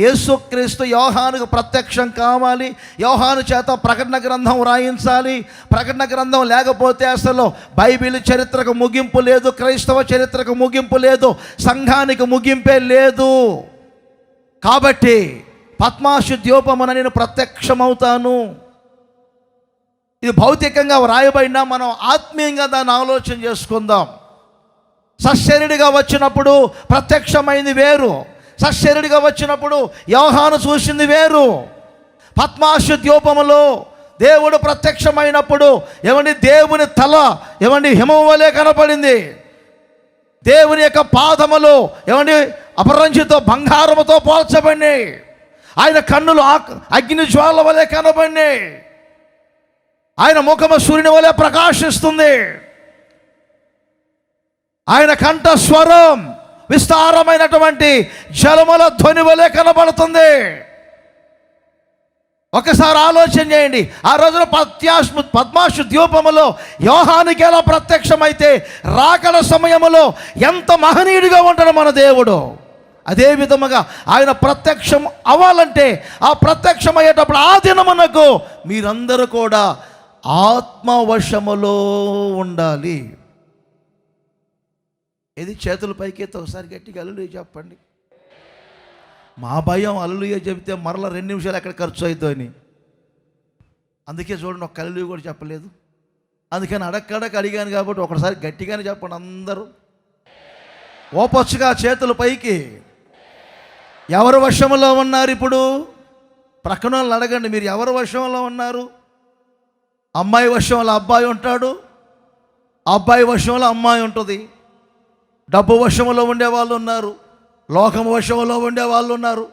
A: యేసుక్రీస్తు యోహానుకు ప్రత్యక్షం కావాలి. యోహాను చేత ప్రకటన గ్రంథం రాయించాలి. ప్రకటన గ్రంథం లేకపోతే అసలు బైబిల్ చరిత్రకు ముగింపు లేదు, క్రైస్తవ చరిత్రకు ముగింపు లేదు, సంఘానికి ముగింపే లేదు. కాబట్టి పద్మాషు ద్వీపమున నేను ప్రత్యక్షమవుతాను. ఇది భౌతికంగా వ్రాయబడినా మనం ఆత్మీయంగా దాన్ని ఆలోచన చేసుకుందాం. సశరీరిగా వచ్చినప్పుడు ప్రత్యక్షమైంది వేరు, సశరీరిగా వచ్చినప్పుడు యోహాను చూసింది వేరు. పద్మాషు ద్వీపములో దేవుడు ప్రత్యక్షమైనప్పుడు ఏమండి దేవుని తల ఏమండి హిమం వలె కనపడింది. దేవుని యొక్క పాదములు ఏమండి అపరంజితో బంగారముతో పోల్చబడినాయి. ఆయన కన్నులు అగ్ని జ్వాల వలె కనబడినాయి. ఆయన ముఖము సూర్యుని వలె ప్రకాశిస్తుంది. ఆయన కంఠ స్వరం విస్తారమైనటువంటి జలముల ధ్వని వలె కనబడుతుంది. ఒకసారి ఆలోచన చేయండి. ఆ రోజున పద్మాషు ద్వీపములో యోహానికి ఎలా ప్రత్యక్షమైతే రాకడ సమయములో ఎంత మహనీయుడిగా ఉంటాడు మన దేవుడు. అదే విధముగా ఆయన ప్రత్యక్షం అవ్వాలంటే ఆ ప్రత్యక్షమయ్యేటప్పుడు ఆ దినమునకు మీరందరూ కూడా ఆత్మవశములో ఉండాలి. ఇది చేతుల పైకెత్తి ఒకసారి గట్టిగా హల్లెలూయా చెప్పండి. మా భయం హల్లెలూయా చెబితే మరలా 2 నిమిషాలు ఎక్కడ ఖర్చు అవుతుందో అని. అందుకే చూడండి, ఒక హల్లెలూయా కూడా చెప్పలేదు. అందుకని అడక్కడక అడిగాను కాబట్టి ఒకసారి గట్టిగానే చెప్పండి అందరూ. ఓపొచ్చుగా చేతుల పైకి. ఎవరి వశంలో ఉన్నారు ఇప్పుడు? ప్రక్కన వాళ్ళని అడగండి, మీరు ఎవరి వశంలో ఉన్నారు? అమ్మాయి వశంలో అబ్బాయి ఉంటాడు, అబ్బాయి వశంలో అమ్మాయి ఉంటుంది. డబ్బు వశంలో ఉండే వాళ్ళు ఉన్నారు, లోకం వశంలో ఉండే వాళ్ళు ఉన్నారు,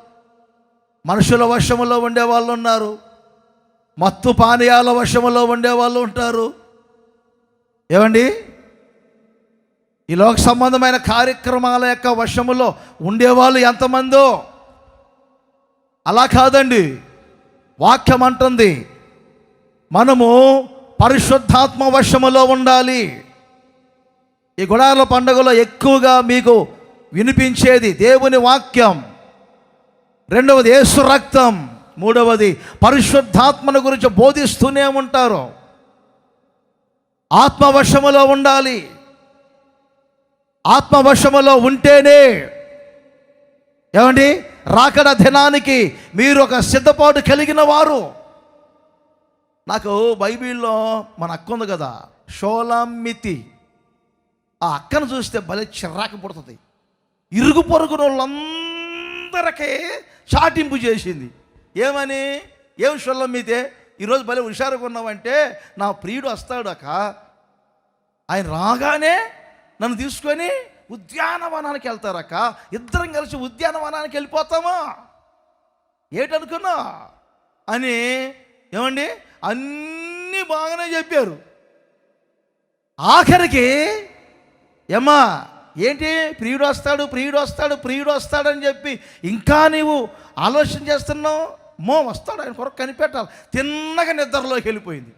A: మనుషుల వశంలో ఉండే వాళ్ళు ఉన్నారు, మత్తు పానీయాల వశంలో ఉండే వాళ్ళు ఉంటారు. ఏమండి, ఈ లోక సంబంధమైన కార్యక్రమాల యొక్క వశములో ఉండేవాళ్ళు ఎంతమందో. అలా కాదండి, వాక్యం అంటుంది మనము పరిశుద్ధాత్మ వశములో ఉండాలి. ఈ గుడారాల పండుగలో ఎక్కువగా మీకు వినిపించేది దేవుని వాక్యం, రెండవది యేసు రక్తం, మూడవది పరిశుద్ధాత్మను గురించి బోధిస్తూనే ఉంటారు. ఆత్మవశములో ఉండాలి. ఆత్మవశములో ఉంటేనే ఏమండి రాకడ దినానికి మీరు ఒక సిద్ధపాటు కలిగిన వారు. నాకు బైబిల్లో మన అక్క ఉంది కదా, షోలామితి. ఆ అక్కను చూస్తే భలే చిరాకు పుడుతుంది. ఇరుగు పొరుగున వాళ్ళందరికీ చాటింపు చేసింది. ఏమని? ఏం షోలామితే ఈరోజు భలే హుషారుగా ఉన్నావంటే, నా ప్రియుడు వస్తాడు అక్క, ఆయన రాగానే నన్ను తీసుకొని ఉద్యానవనానికి వెళ్తారక్క, ఇద్దరం కలిసి ఉద్యానవనానికి వెళ్ళిపోతామా ఏటనుకున్నా అని. ఏమండి, అన్నీ బాగానే చెప్పారు. ఆఖరికి ఏమ్మా ఏంటి ప్రియుడు వస్తాడు ప్రియుడు వస్తాడు ప్రియుడు వస్తాడని చెప్పి ఇంకా నీవు ఆలోచన చేస్తున్నావు. వస్తాడు, ఆయన కొరకు కనిపెట్టాలి. తిన్నగా నిద్రలోకి వెళ్ళిపోయింది.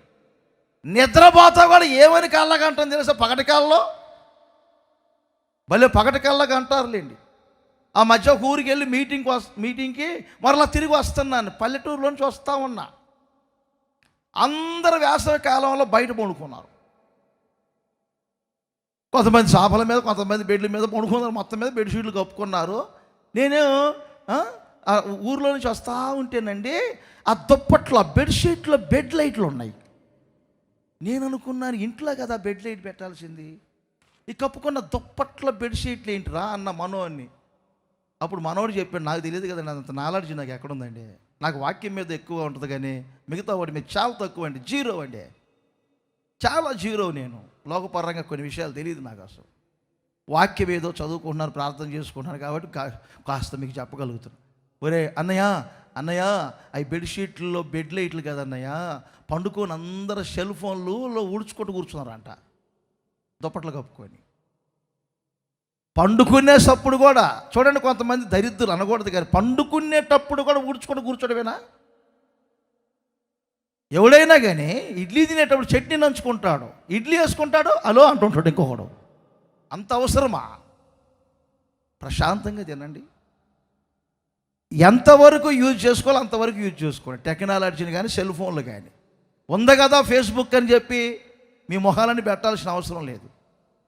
A: నిద్రపోతా కూడా ఏమని కళ్ళగా అంటాం తెలుసా? పగటి కళ్ళలో భలే పగటి కళ్ళగా అంటారులేండి. ఆ మధ్య ఒక ఊరికి వెళ్ళి మీటింగ్కి మరలా తిరిగి వస్తున్నాను. పల్లెటూరులోంచి వస్తూ ఉన్నా. అందరు వేసవి కాలంలో బయట పడుకున్నారు. కొంతమంది చాపల మీద, కొంతమంది బెడ్ల మీద పడుకున్నారు. మొత్తం మీద బెడ్షీట్లు కప్పుకున్నారు. నేను ఆ ఊర్లో నుంచి వస్తూ ఉంటేనండి, ఆ దుప్పట్లో బెడ్షీట్లో బెడ్ లైట్లు ఉన్నాయి. నేను అనుకున్నాను, ఇంట్లో కదా బెడ్ లైట్ పెట్టాల్సింది, ఈ కప్పుకున్న దుప్పట్లో బెడ్షీట్లు ఏంటిరా అన్న మనోడిని. అప్పుడు మనోడు చెప్పాడు, నాకు తెలియదు కదండి, అంత నాలెడ్జ్ నాకు ఎక్కడుందండి, నాకు వాక్యం మీద ఎక్కువ ఉంటుంది కానీ మిగతా వాడి మీద చాలా తక్కువ అండి, జీరో అండి, చాలా జీరో. నేను లోకపరంగా కొన్ని విషయాలు తెలియదు నాకు అసలు. వాక్యం ఏదో చదువుకుంటున్నాను, ప్రార్థన చేసుకుంటున్నాను కాబట్టి కాస్త మీకు చెప్పగలుగుతున్నాను. ఒరే అన్నయ్య అవి బెడ్షీట్లలో బెడ్ లైట్లు కదన్నయ్య, పండుకొని అందరూ సెల్ ఫోన్లలో ఊడ్చుకుంటూ కూర్చున్నారంట దుప్పట్లు కప్పుకొని. పండుకునేటప్పుడు కూడా చూడండి, కొంతమంది దరిద్రులు అనకూడదు కానీ పండుకునేటప్పుడు కూడా ఊడ్చుకుంటూ కూర్చోడమేనా? ఎవడైనా కానీ ఇడ్లీ తినేటప్పుడు చట్నీ నంచుకుంటాడు, ఇడ్లీ వేసుకుంటాడు, అలో అంటుంటాడు ఇంకొకడు. అంత అవసరమా? ప్రశాంతంగా తినండి. ఎంతవరకు యూజ్ చేసుకోవాలో అంతవరకు యూజ్ చేసుకోండి. టెక్నాలజీని కానీ సెల్ ఫోన్లు కానీ. ఉంది కదా ఫేస్బుక్ అని చెప్పి మీ మొహాలని పెట్టాల్సిన అవసరం లేదు.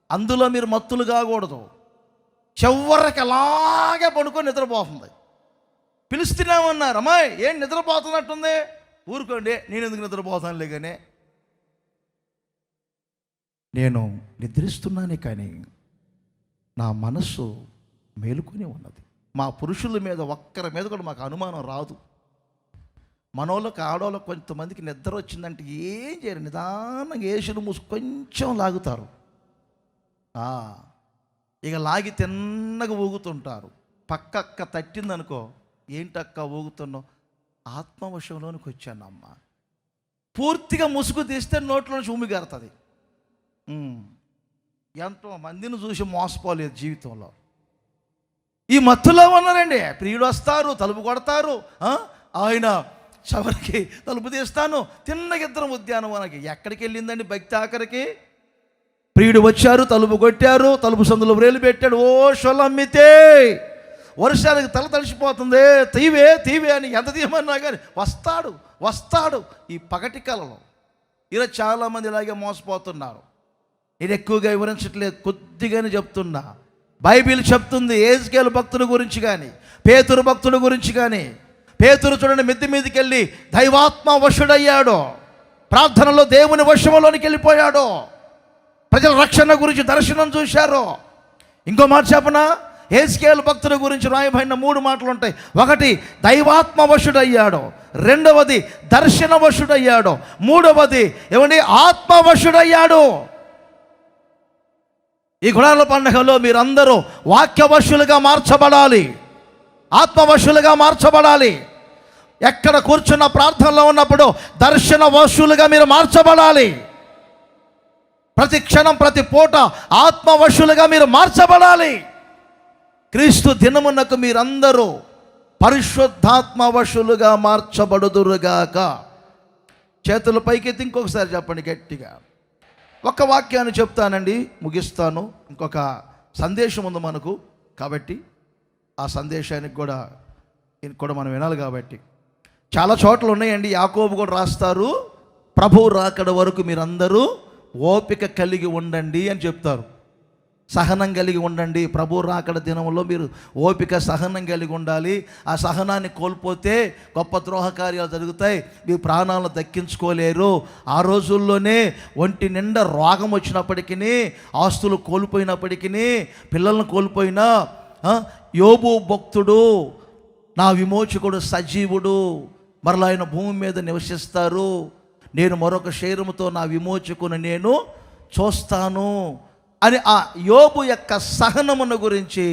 A: అందులో మీరు మత్తులు కాకూడదు. చివరికి అలాగే పడుకొని నిద్రపోతుంది. పిలుస్తున్నామన్నారు, అమ్మాయి ఏం నిద్రపోతున్నట్టుంది, ఊరుకోండి నేను ఎందుకు నిద్రపోతానులే. కానీ నేను నిద్రిస్తున్నానే కానీ నా మనస్సు మేలుకొని ఉన్నది. మా పురుషుల మీద ఒక్కరి మీద కూడా మాకు అనుమానం రాదు. మనోళ్ళకి ఆడోళ్ళకి కొంతమందికి నిద్ర వచ్చిందంటే ఏం చేయరు, నిదానంగా ఏసులు మూసి కొంచెం లాగుతారు. ఇక లాగి తిన్నగా ఊగుతుంటారు. పక్కక్క తట్టిందనుకో, ఏంటక్క ఊగుతున్నావు, ఆత్మవశంలోనికి వచ్చానమ్మ. పూర్తిగా ముసుగు తీస్తే నోట్లో నుంచి ఉమ్మిగారుతుంది. ఎంతో మందిని చూసి మోసపోలేదు జీవితంలో. ఈ మత్తులో ఉన్నారండి. ప్రియుడు వస్తారు, తలుపు కొడతారు, ఆయన చివరికి తలుపు తీస్తాను, తిన్నగిద్దరం ఉద్యానవనానికి. ఎక్కడికి వెళ్ళిందండి భక్తి? ఆఖరికి ప్రియుడు వచ్చారు, తలుపు కొట్టారు, తలుపు సందులో వ్రేలు పెట్టాడు. ఓ షొలమ్మితే వర్షానికి తల తడిసిపోతుంది, తీవే అని ఎంత తీయమన్నా కానీ వస్తాడు. ఈ పగటి కలలో ఇలా చాలామంది ఇలాగే మోసపోతున్నారు. నేను ఎక్కువగా వివరించట్లేదు, కొద్దిగానే చెప్తున్నా. బైబిల్ చెప్తుంది యెహెజ్కేలు భక్తుల గురించి కానీ, పేతురు భక్తుల గురించి కానీ. పేతురు చూడండి, మిద్ది మీదకి వెళ్ళి దైవాత్మ వశుడయ్యాడు, ప్రార్థనలో దేవుని వశంలోనికి వెళ్ళిపోయాడు, ప్రజల రక్షణ గురించి దర్శనం చూశారు. ఇంకో మాట చెప్పనా, యెహెజ్కేలు భక్తుల గురించి రాయబడిన 3 మాటలు ఉంటాయి. ఒకటి దైవాత్మ వశుడయ్యాడు, రెండవది దర్శన వశుడయ్యాడు, మూడవది ఆత్మవశుడయ్యాడు. ఈ గుడాల పండుగలో మీరందరూ వాక్యవశులుగా మార్చబడాలి, ఆత్మవశులుగా మార్చబడాలి. ఎక్కడ కూర్చున్న ప్రార్థనలో ఉన్నప్పుడు దర్శన వశులుగా మీరు మార్చబడాలి. ప్రతి క్షణం ప్రతి పూట ఆత్మవశులుగా మీరు మార్చబడాలి. క్రీస్తు దినమునకు మీరందరూ పరిశుద్ధాత్మవశులుగా మార్చబడుదురుగాక. చేతుల పైకెత్తి ఇంకొకసారి చెప్పండి గట్టిగా. ఒక వాక్యాన్ని చెప్తానండి, ముగిస్తాను. ఇంకొక సందేశం ఉంది మనకు, కాబట్టి ఆ సందేశానికి కూడా మనం వినాలి. కాబట్టి చాలా చోట్ల ఉన్నాయండి. యాకోబు కూడా రాస్తారు, ప్రభువు రాకడ వరకు మీరందరూ ఓపిక కలిగి ఉండండి అని చెప్తారు. సహనం కలిగి ఉండండి. ప్రభు రాకడ దినంలో మీరు ఓపిక సహనం కలిగి ఉండాలి. ఆ సహనాన్ని కోల్పోతే గొప్ప ద్రోహ కార్యాలు జరుగుతాయి, మీ ప్రాణాలను దక్కించుకోలేరు. ఆ రోజుల్లోనే ఒంటి నిండా రోగం వచ్చినప్పటికీ, ఆస్తులు కోల్పోయినప్పటికీ, పిల్లలను కోల్పోయినా యోబు భక్తుడు, నా విమోచకుడు సజీవుడు, మరలా ఆయన భూమి మీద నివసిస్తారు, నేను మరొక శరీరముతో నా విమోచకుని నేను చూస్తాను అని ఆ యోబు యొక్క సహనమును గురించి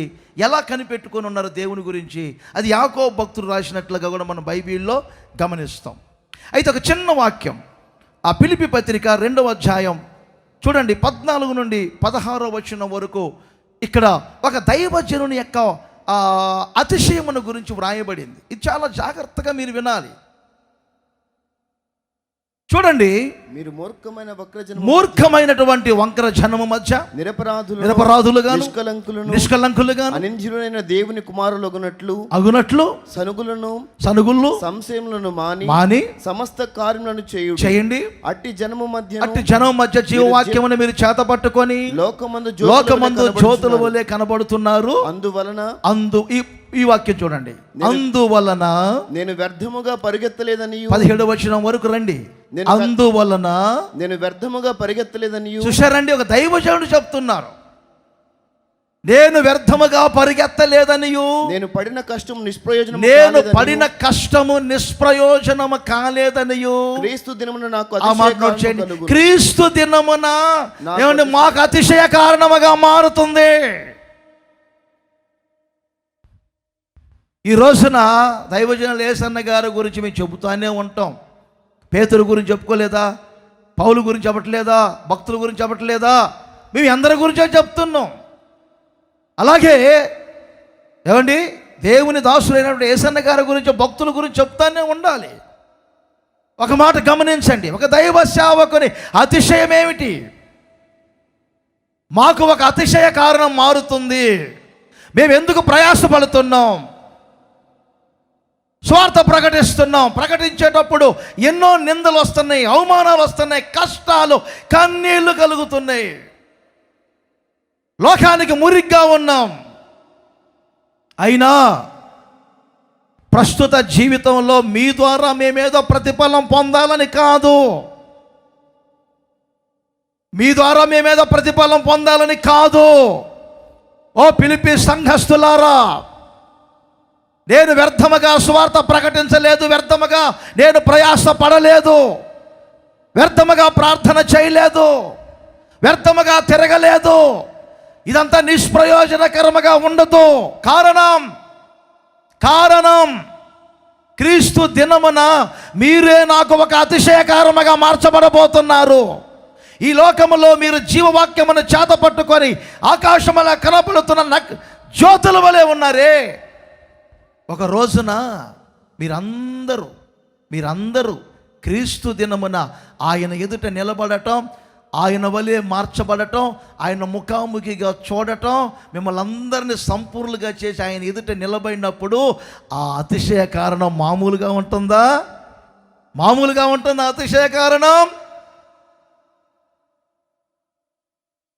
A: ఎలా కనిపెట్టుకొని ఉన్నారు దేవుని గురించి, అది యాకోబు భక్తుడు రాసినట్లుగా కూడా మనం బైబిల్లో గమనిస్తాం. అయితే ఒక చిన్న వాక్యం, ఆ ఫిలిప్పీ పత్రిక 2వ అధ్యాయం చూడండి, 14 నుండి 16వ వచనం వరకు. ఇక్కడ ఒక దైవజనుని యొక్క అతిశయమును గురించి వ్రాయబడింది. ఇది చాలా జాగ్రత్తగా మీరు వినాలి. చూడండి,
B: మీరు మూర్ఖమైన వక్రజనము
A: మూర్ఖమైనటువంటి వంకర జనము మధ్య నిరపరాధులుగాను నిష్కలంకులుగాను
B: అనింద్యులైన దేవుని కుమారులగునట్లు
A: సనుగులు
B: సంశయములను మాని సమస్త కార్యములను
A: చేయండి.
B: అట్టి జనము
A: మధ్య జీవవాక్యమును మీరు చేత పట్టుకొని లోకమందు జ్యోతుల వలె కనబడుతున్నారు. ఈ వాక్యం చూడండి, అందువలన
B: నేను వ్యర్థముగా పరిగెత్తలేదని
A: 17వ వచనం వరకు రండి. అందువలన
B: నేను వ్యర్థముగా పరిగెత్తలేదని
A: చూశారండి, ఒక దైవజనుడు చెప్తున్నారు, నేను వ్యర్థముగా పరిగెత్తలేదనియు,
B: నేను పడిన కష్టం నిష్ప్రయోజనం
A: నిష్ప్రయోజనము కాలేదనియు,
B: క్రీస్తు దినమున నాకు
A: క్రీస్తు దినమున ఏమండి మాకు అతిశయ కారణముగా మారుతుంది. ఈ రోజున దైవజనులు యేసన్న గారి గురించి మేము చెబుతానే ఉంటాం. పేతురు గురించి చెప్పుకోలేదా? పౌలు గురించి చెప్పట్లేదా? భక్తుల గురించి చెప్పట్లేదా? మేము అందరి గురించే చెప్తున్నాం. అలాగే ఏమండి దేవుని దాసులైనటువంటి యేసన్న గారి గురించి, భక్తుల గురించి చెప్తానే ఉండాలి. ఒక మాట గమనించండి, ఒక దైవ సేవకుని అతిశయం ఏమిటి? మాకు ఒక అతిశయ కారణం మారుతుంది. మేము ఎందుకు ప్రయాసపడుతున్నాం? స్వార్థ ప్రకటించేటప్పుడు ఎన్నో నిందలు వస్తున్నాయి, అవమానాలు వస్తున్నాయి, కష్టాలు, కన్నీళ్లు కలుగుతున్నాయి, లోకానికి మురిగ్గా ఉన్నాం. అయినా ప్రస్తుత జీవితంలో మీ ద్వారా మేమేదో ప్రతిఫలం పొందాలని కాదు, ఓ ఫిలిప్పీ సంఘస్థులారా, నేను వ్యర్థముగా స్వార్థ ప్రకటించలేదు, వ్యర్థముగా నేను ప్రయాస పడలేదు, వ్యర్థముగా ప్రార్థన చేయలేదు, వ్యర్థముగా తిరగలేదు. ఇదంతా నిష్ప్రయోజనకరముగా ఉండదు. కారణం క్రీస్తు దినమున మీరే నాకు ఒక అతిశయకారముగా మార్చబడబోతున్నారు. ఈ లోకములో మీరు జీవవాక్యమును చేత పట్టుకొని ఆకాశములా కనపడుతున్న జ్యోతుల వలె ఉన్నారే. ఒక రోజున మీరందరూ క్రీస్తు దినమున ఆయన ఎదుట నిలబడటం, ఆయన వలె మార్చబడటం, ఆయన ముఖాముఖిగా చూడటం, మిమ్మల్ని అందరినీ సంపూర్ణంగా చేసి ఆయన ఎదుట నిలబడినప్పుడు ఆ అతిశయ కారణం మామూలుగా ఉంటుందా? అతిశయ కారణం?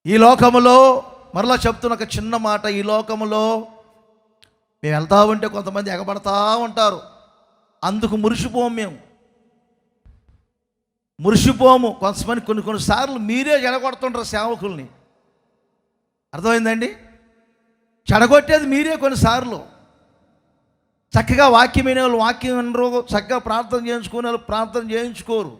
A: ఈ లోకములో, మరలా చెప్తున్న ఒక చిన్న మాట, ఈ లోకములో మేము వెళ్తా ఉంటే కొంతమంది ఎగబడతా ఉంటారు, అందుకు మురిసిపోము. కొంతమంది కొన్నిసార్లు మీరే చెడగొడుతుంటారు సేవకుల్ని. అర్థమైందండి? చెడగొట్టేది మీరే. కొన్నిసార్లు చక్కగా వాక్యం వినే వాళ్ళు వాక్యం వినరు, చక్కగా ప్రార్థన చేయించుకునే వాళ్ళు ప్రార్థన చేయించుకోరు.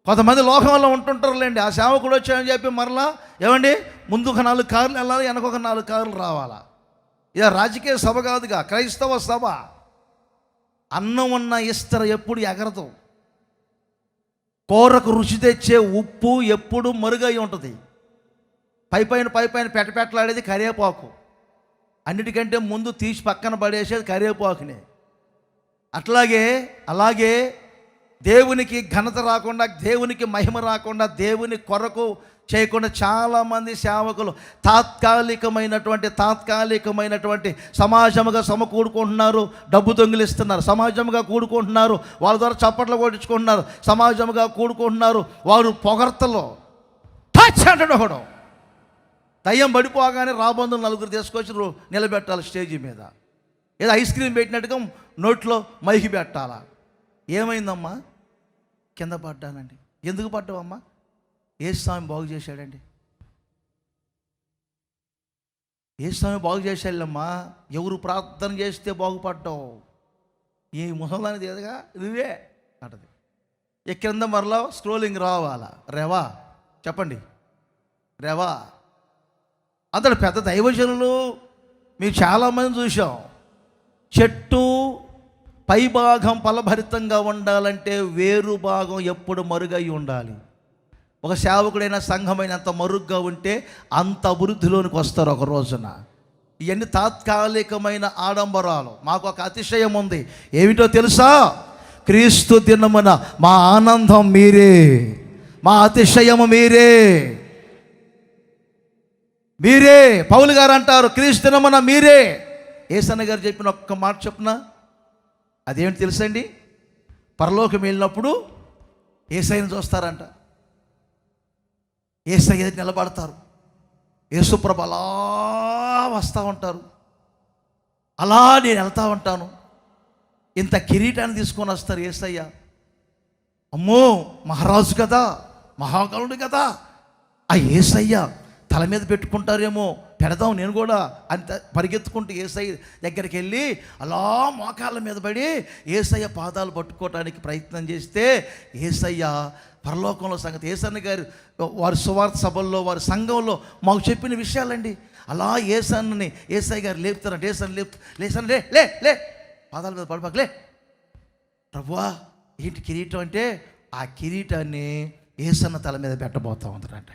A: కొంతమంది లోకంలో ఉంటుంటారులేండి, ఆ సేవకుడు వచ్చాయని చెప్పి మరలా ఏమండి ముందు ఒక 4 కార్లు వెళ్ళాలి, వెనకొక 4 కార్లు రావాలా. ఇక రాజకీయ సభ కాదుగా, క్రైస్తవ సభ. అన్నం ఉన్న ఇస్తర ఎప్పుడు ఎగరదు. కూరకు రుచి తెచ్చే ఉప్పు ఎప్పుడు మరుగై ఉంటుంది. పైపైన పెట్టలాడేది కరివేపాకు. అన్నిటికంటే ముందు తీసి పక్కన పడేసేది కరివేపాకునే. అలాగే దేవునికి ఘనత రాకుండా, దేవునికి మహిమ రాకుండా, దేవుని కొరకు చేయకుండా చాలామంది సేవకులు తాత్కాలికమైనటువంటి సమాజముగా సమకూడుకుంటున్నారు, డబ్బు దొంగిలిస్తున్నారు, సమాజముగా కూడుకుంటున్నారు, వాళ్ళ ద్వారా చప్పట్లు కొట్టించుకుంటున్నారు, సమాజముగా కూడుకుంటున్నారు. వారు పొగర్తలో టచ్ అంటాడు ఒకడు, దయ్యం పడిపోగానే రాబందులు 4 తీసుకొచ్చి నిలబెట్టాలి స్టేజీ మీద. ఏదో ఐస్ క్రీమ్ పెట్టినట్టుగా నోట్లో మైకి పెట్టాలా. ఏమైందమ్మా? కింద పడ్డానండి. ఎందుకు పడ్డావమ్మా? యేసుస్వామి బాగు చేశాడండి. యేసుస్వామి బాగు చేశాడమ్మా. ఎవరు ప్రార్థన చేస్తే బాగుపడ్డావు? ఈ ముసలానికి ఎదుగా నువ్వే అంటది. క్రింద మరలా స్క్రోలింగ్ రావాలా. రేవా చెప్పండి, రేవా. అంతటి పెద్ద దైవజనులు మేము చాలామంది చూసాం. చెట్టు పై భాగం ఫలభరితంగా ఉండాలంటే వేరు భాగం ఎప్పుడు మరుగై ఉండాలి. ఒక సేవకుడైన సంఘమైన అంత మరుగ్గా ఉంటే అంత అభివృద్ధిలోనికి వస్తారు ఒక రోజున. ఇవన్నీ తాత్కాలికమైన ఆడంబరాలు. మాకు ఒక అతిశయం ఉంది, ఏమిటో తెలుసా? క్రీస్తు దినమున మా ఆనందం మీరే, మా అతిశయము మీరే. మీరే పౌలు గారు అంటారు, క్రీస్తు దినమున మీరే. యేసన్న గారు చెప్పిన ఒక్క మాట చెప్పున, అదేంటి తెలుసండి? పరలోకం వెళ్ళినప్పుడు యేసయ్యను చూస్తారంట. యేసయ్య నిలబడతారు, యేసుప్రభు అలా వస్తూ ఉంటారు, అలా నేను వెళ్తూ ఉంటాను. ఇంత కిరీటాన్ని తీసుకొని వస్తారు యేసయ్య. అమ్మో, మహారాజు కదా, మహాకరుడు కదా, ఆ యేసయ్య తల మీద పెట్టుకుంటారేమో, పెడదాం నేను కూడా అంత పరిగెత్తుకుంటూ యేసయ్య దగ్గరికి వెళ్ళి అలా మోకాళ్ళ మీద పడి యేసయ్య పాదాలు పట్టుకోవడానికి ప్రయత్నం చేస్తే యేసయ్య పరలోకంలో సంగతి యేసన్న గారు వారి సువార్త సభల్లో వారి సంఘంలో మాకు చెప్పిన విషయాలండి. అలా యేసన్నని యేసయ్య గారు లేపుతారంట. లేసన్న లే లే లే పాదాల మీద పడిపోకలే. ప్రభువా ఏంటి కిరీటం అంటే, ఆ కిరీటాన్ని యేసన్న తల మీద పెట్టబోతా ఉంటారంట.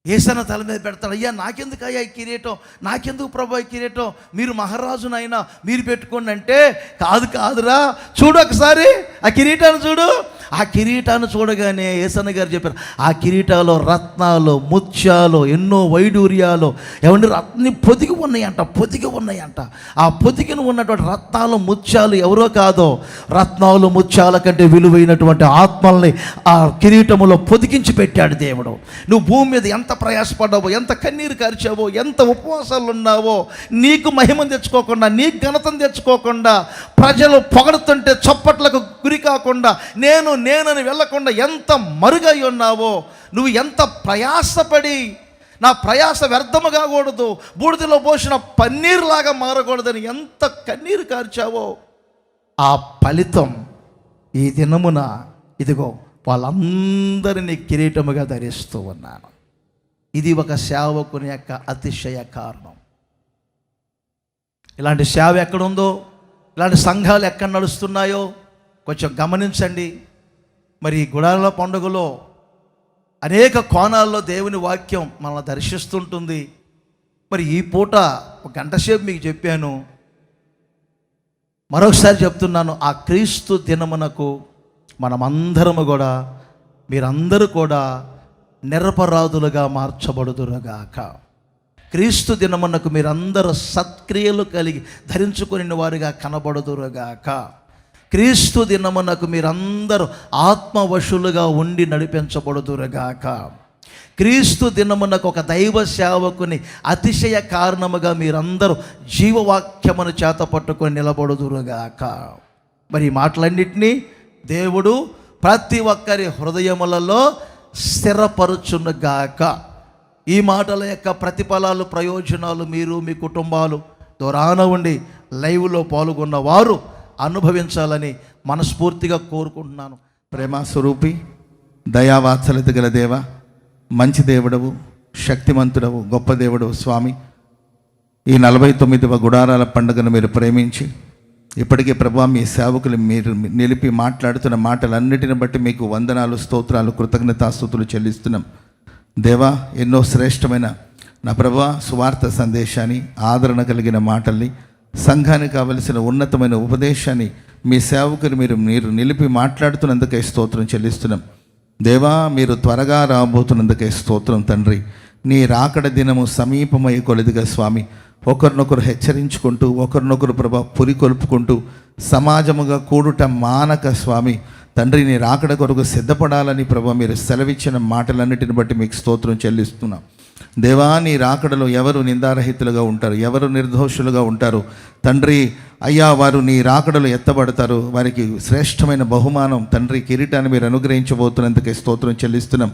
A: యేసన్న తల మీద పెడతాడు. అయ్యా నాకెందుకు అయ్యా ఈ కిరీటం, నాకెందుకు ప్రభు ఈ కిరీటం, మీరు మహారాజునైనా మీరు పెట్టుకోండి అంటే, కాదురా చూడు ఒకసారి ఆ కిరీటాన్ని చూడు. ఆ కిరీటాన్ని చూడగానే యేసన్న గారు చెప్పారు, ఆ కిరీటాలో రత్నాలు, ముత్యాలు, ఎన్నో వైడూర్యాలు ఏమంటే అన్ని పొదిగి ఉన్నాయంట. ఆ పొదిగిన ఉన్నటువంటి రత్నాలు, ముత్యాలు ఎవరో కాదో, రత్నాలు ముత్యాల కంటే విలువైనటువంటి ఆత్మల్ని ఆ కిరీటములో పొదిగించి పెట్టాడు దేవుడు. నువ్వు భూమి మీద ఎంత ప్రయాసపడ్డావో, ఎంత కన్నీరు కార్చావో, ఎంత ఉపవాసాలు ఉన్నావో, నీకు మహిమను తెచ్చుకోకుండా, నీకు ఘనతను తెచ్చుకోకుండా, ప్రజలు పొగడుతుంటే చప్పట్లకు గురి కాకుండా, నేనని వెళ్ళకుండా ఎంత మరుగై ఉన్నావో, నువ్వు ఎంత ప్రయాసపడి నా ప్రయాస వ్యర్థము కాకూడదు, బూడిదలో పోసిన పన్నీరులాగా మారకూడదని ఎంత కన్నీరు కార్చావో, ఆ ఫలితం ఈ దినమున ఇదిగో వాళ్ళందరినీ కిరీటముగా ధరిస్తూ ఉన్నాను. ఇది ఒక సేవకుని యొక్క అతిశయ కారణం. ఇలాంటి సేవ ఎక్కడుందో, ఇలాంటి సంఘాలు ఎక్కడ నడుస్తున్నాయో కొంచెం గమనించండి. మరి ఈ గుడారాల పండుగలో అనేక కోణాల్లో దేవుని వాక్యం మనల్ని దర్శిస్తుంటుంది. మరి ఈ పూట ఒక గంట సేపు మీకు చెప్పాను, మరొకసారి చెప్తున్నాను. ఆ క్రీస్తు దినమునకు మనమందరము కూడా, మీరందరూ కూడా నిరపరాధులుగా మార్చబడుదురుగాక. క్రీస్తు దినమునకు మీరందరూ సత్క్రియలు కలిగి ధరించుకుని వారిగా కనబడుదురుగాక. క్రీస్తు దినమునకు మీరందరూ ఆత్మవశులుగా ఉండి నడిపించబడుదురుగాక. క్రీస్తు దినమునకు ఒక దైవ సేవకుని అతిశయ కారణముగా మీరందరూ జీవవాక్యమును చేత పట్టుకొని నిలబడుదురుగాక. మరి ఈ మాటలన్నింటినీ దేవుడు ప్రతి ఒక్కరి హృదయములలో స్థిరపరచునుగాక. ఈ మాటల యొక్క ప్రతిఫలాలు, ప్రయోజనాలు మీరు, మీ కుటుంబాలు దూరాన ఉండి లైవ్లో పాల్గొన్న వారు అనుభవించాలని మనస్ఫూర్తిగా కోరుకుంటున్నాను.
C: ప్రేమ స్వరూపి, దయావాత్సల్యత గల దేవ, మంచి దేవుడవు, శక్తిమంతుడవు, గొప్ప దేవుడవు స్వామి. ఈ 49వ గుడారాల పండుగను మీరు ప్రేమించి ఇప్పటికే ప్రభా మీ సేవకులు మీరు నిలిపి మాట్లాడుతున్న మాటలన్నిటిని బట్టి మీకు వందనాలు, స్తోత్రాలు, కృతజ్ఞతాస్తుతులు చెల్లిస్తున్నాం. దేవా, ఎన్నో శ్రేష్టమైన నా ప్రభా సువార్త సందేశాన్ని, ఆదరణ కలిగిన మాటల్ని, సంఘానికి కావలసిన ఉన్నతమైన ఉపదేశాన్ని మీ సేవకులు మీరు నిలిపి మాట్లాడుతున్నందుకే స్తోత్రం చెల్లిస్తున్నాం. దేవా, మీరు త్వరగా రాబోతున్నందుకే స్తోత్రం తండ్రి. నీ రాకడ దినము సమీపమై కొలదిగా స్వామి, ఒకరినొకరు హెచ్చరించుకుంటూ, ఒకరినొకరు ప్రభా పురికొల్పుకుంటూ సమాజముగా కూడుట మానక స్వామి తండ్రి, నీ రాకడ కొరకు సిద్ధపడాలని ప్రభా మీరు సెలవిచ్చిన మాటలన్నిటిని బట్టి మీకు స్తోత్రం చెల్లిస్తున్నాం. దేవా, నీ రాకడలో ఎవరు నిందారహితులుగా ఉంటారు, ఎవరు నిర్దోషులుగా ఉంటారు తండ్రి. అయ్యా, వారు నీ రాకడలో ఎత్తబడతారు. వారికి శ్రేష్టమైన బహుమానం తండ్రి, కిరీటాన్ని మీరు అనుగ్రహించబోతున్నందుకే స్తోత్రం చెల్లిస్తున్నాం.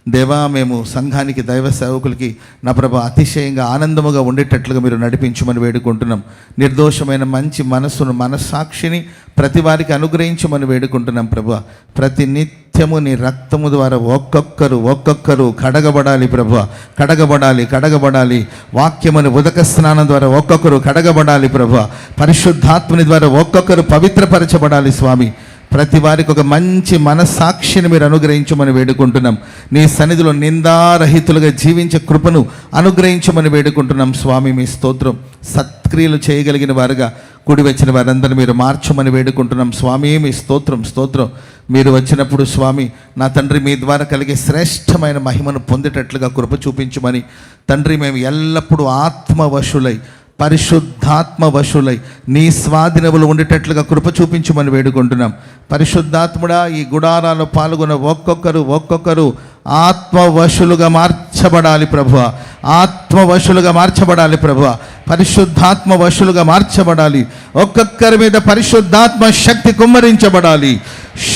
C: దేవా, మేము సంఘానికి, దైవ సేవకులకి నా ప్రభా అతిశయంగా ఆనందముగా ఉండేటట్లుగా మీరు నడిపించమని వేడుకుంటున్నాం. నిర్దోషమైన మంచి మనస్సును, మనస్సాక్షిని ప్రతి వారికి అనుగ్రహించమని వేడుకుంటున్నాం ప్రభా. ప్రతి నిత్యము నీ రక్తము ద్వారా ఒక్కొక్కరు కడగబడాలి ప్రభా, కడగబడాలి. వాక్యముని ఉదక స్నానం ద్వారా ఒక్కొక్కరు కడగబడాలి ప్రభా. పరిశుద్ధాత్మని ద్వారా ఒక్కొక్కరు పవిత్రపరచబడాలి స్వామి. ప్రతి వారికి ఒక మంచి మనస్సాక్షిని మీరు అనుగ్రహించమని వేడుకుంటున్నాం. నీ సన్నిధిలో నిందారహితులుగా జీవించే కృపను అనుగ్రహించమని వేడుకుంటున్నాం స్వామి. మీ స్తోత్రం. సత్క్రియలు చేయగలిగిన వారుగా, కూడి వచ్చిన వారందరూ మీరు మార్చమని వేడుకుంటున్నాం స్వామి. మీ స్తోత్రం స్తోత్రం. మీరు వచ్చినప్పుడు స్వామి నా తండ్రి మీ ద్వారా కలిగే శ్రేష్టమైన మహిమను పొందేటట్లుగా కృప చూపించమని తండ్రి మేము ఎల్లప్పుడూ ఆత్మవశులై పరిశుద్ధాత్మ వశులై నీ స్వాధీనములు ఉండేటట్లుగా కృప చూపించమని వేడుకుంటున్నాం. పరిశుద్ధాత్ముడా, ఈ గుడారాలో పాల్గొన్న ఒక్కొక్కరు ఆత్మవశులుగా మార్చబడాలి ప్రభువా. ఆత్మవశులుగా మార్చబడాలి ప్రభువా. పరిశుద్ధాత్మ వశులుగా మార్చబడాలి. ఒక్కొక్కరి మీద పరిశుద్ధాత్మ శక్తి కుమ్మరించబడాలి.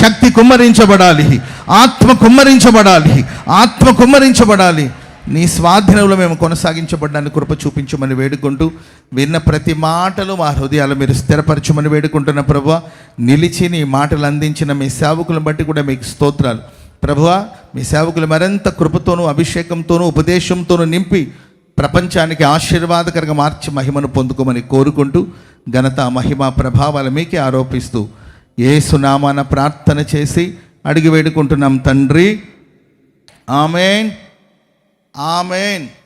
C: శక్తి కుమ్మరించబడాలి. ఆత్మ కుమ్మరించబడాలి. ఆత్మ కుమ్మరించబడాలి. నీ స్వాధీనంలో మేము కొనసాగించబడ్డానికి కృప చూపించమని వేడుకుంటూ విన్న ప్రతి మాటలు మా హృదయాలు మీరు స్థిరపరచమని వేడుకుంటున్న ప్రభువా. నిలిచి నీ మాటలు అందించిన మీ సేవకులను బట్టి కూడా మీకు స్తోత్రాలు ప్రభువా. మీ సేవకులు మరింత కృపతోనూ అభిషేకంతోనూ ఉపదేశంతోనూ నింపి ప్రపంచానికి ఆశీర్వాదకరంగా మార్చి మహిమను పొందుకోమని కోరుకుంటూ ఘనత మహిమ ప్రభావాలు మీకే ఆరోపిస్తూ యేసు నామాన ప్రార్థన చేసి అడిగి వేడుకుంటున్నాం తండ్రి. ఆమేన్. ఆమేన్.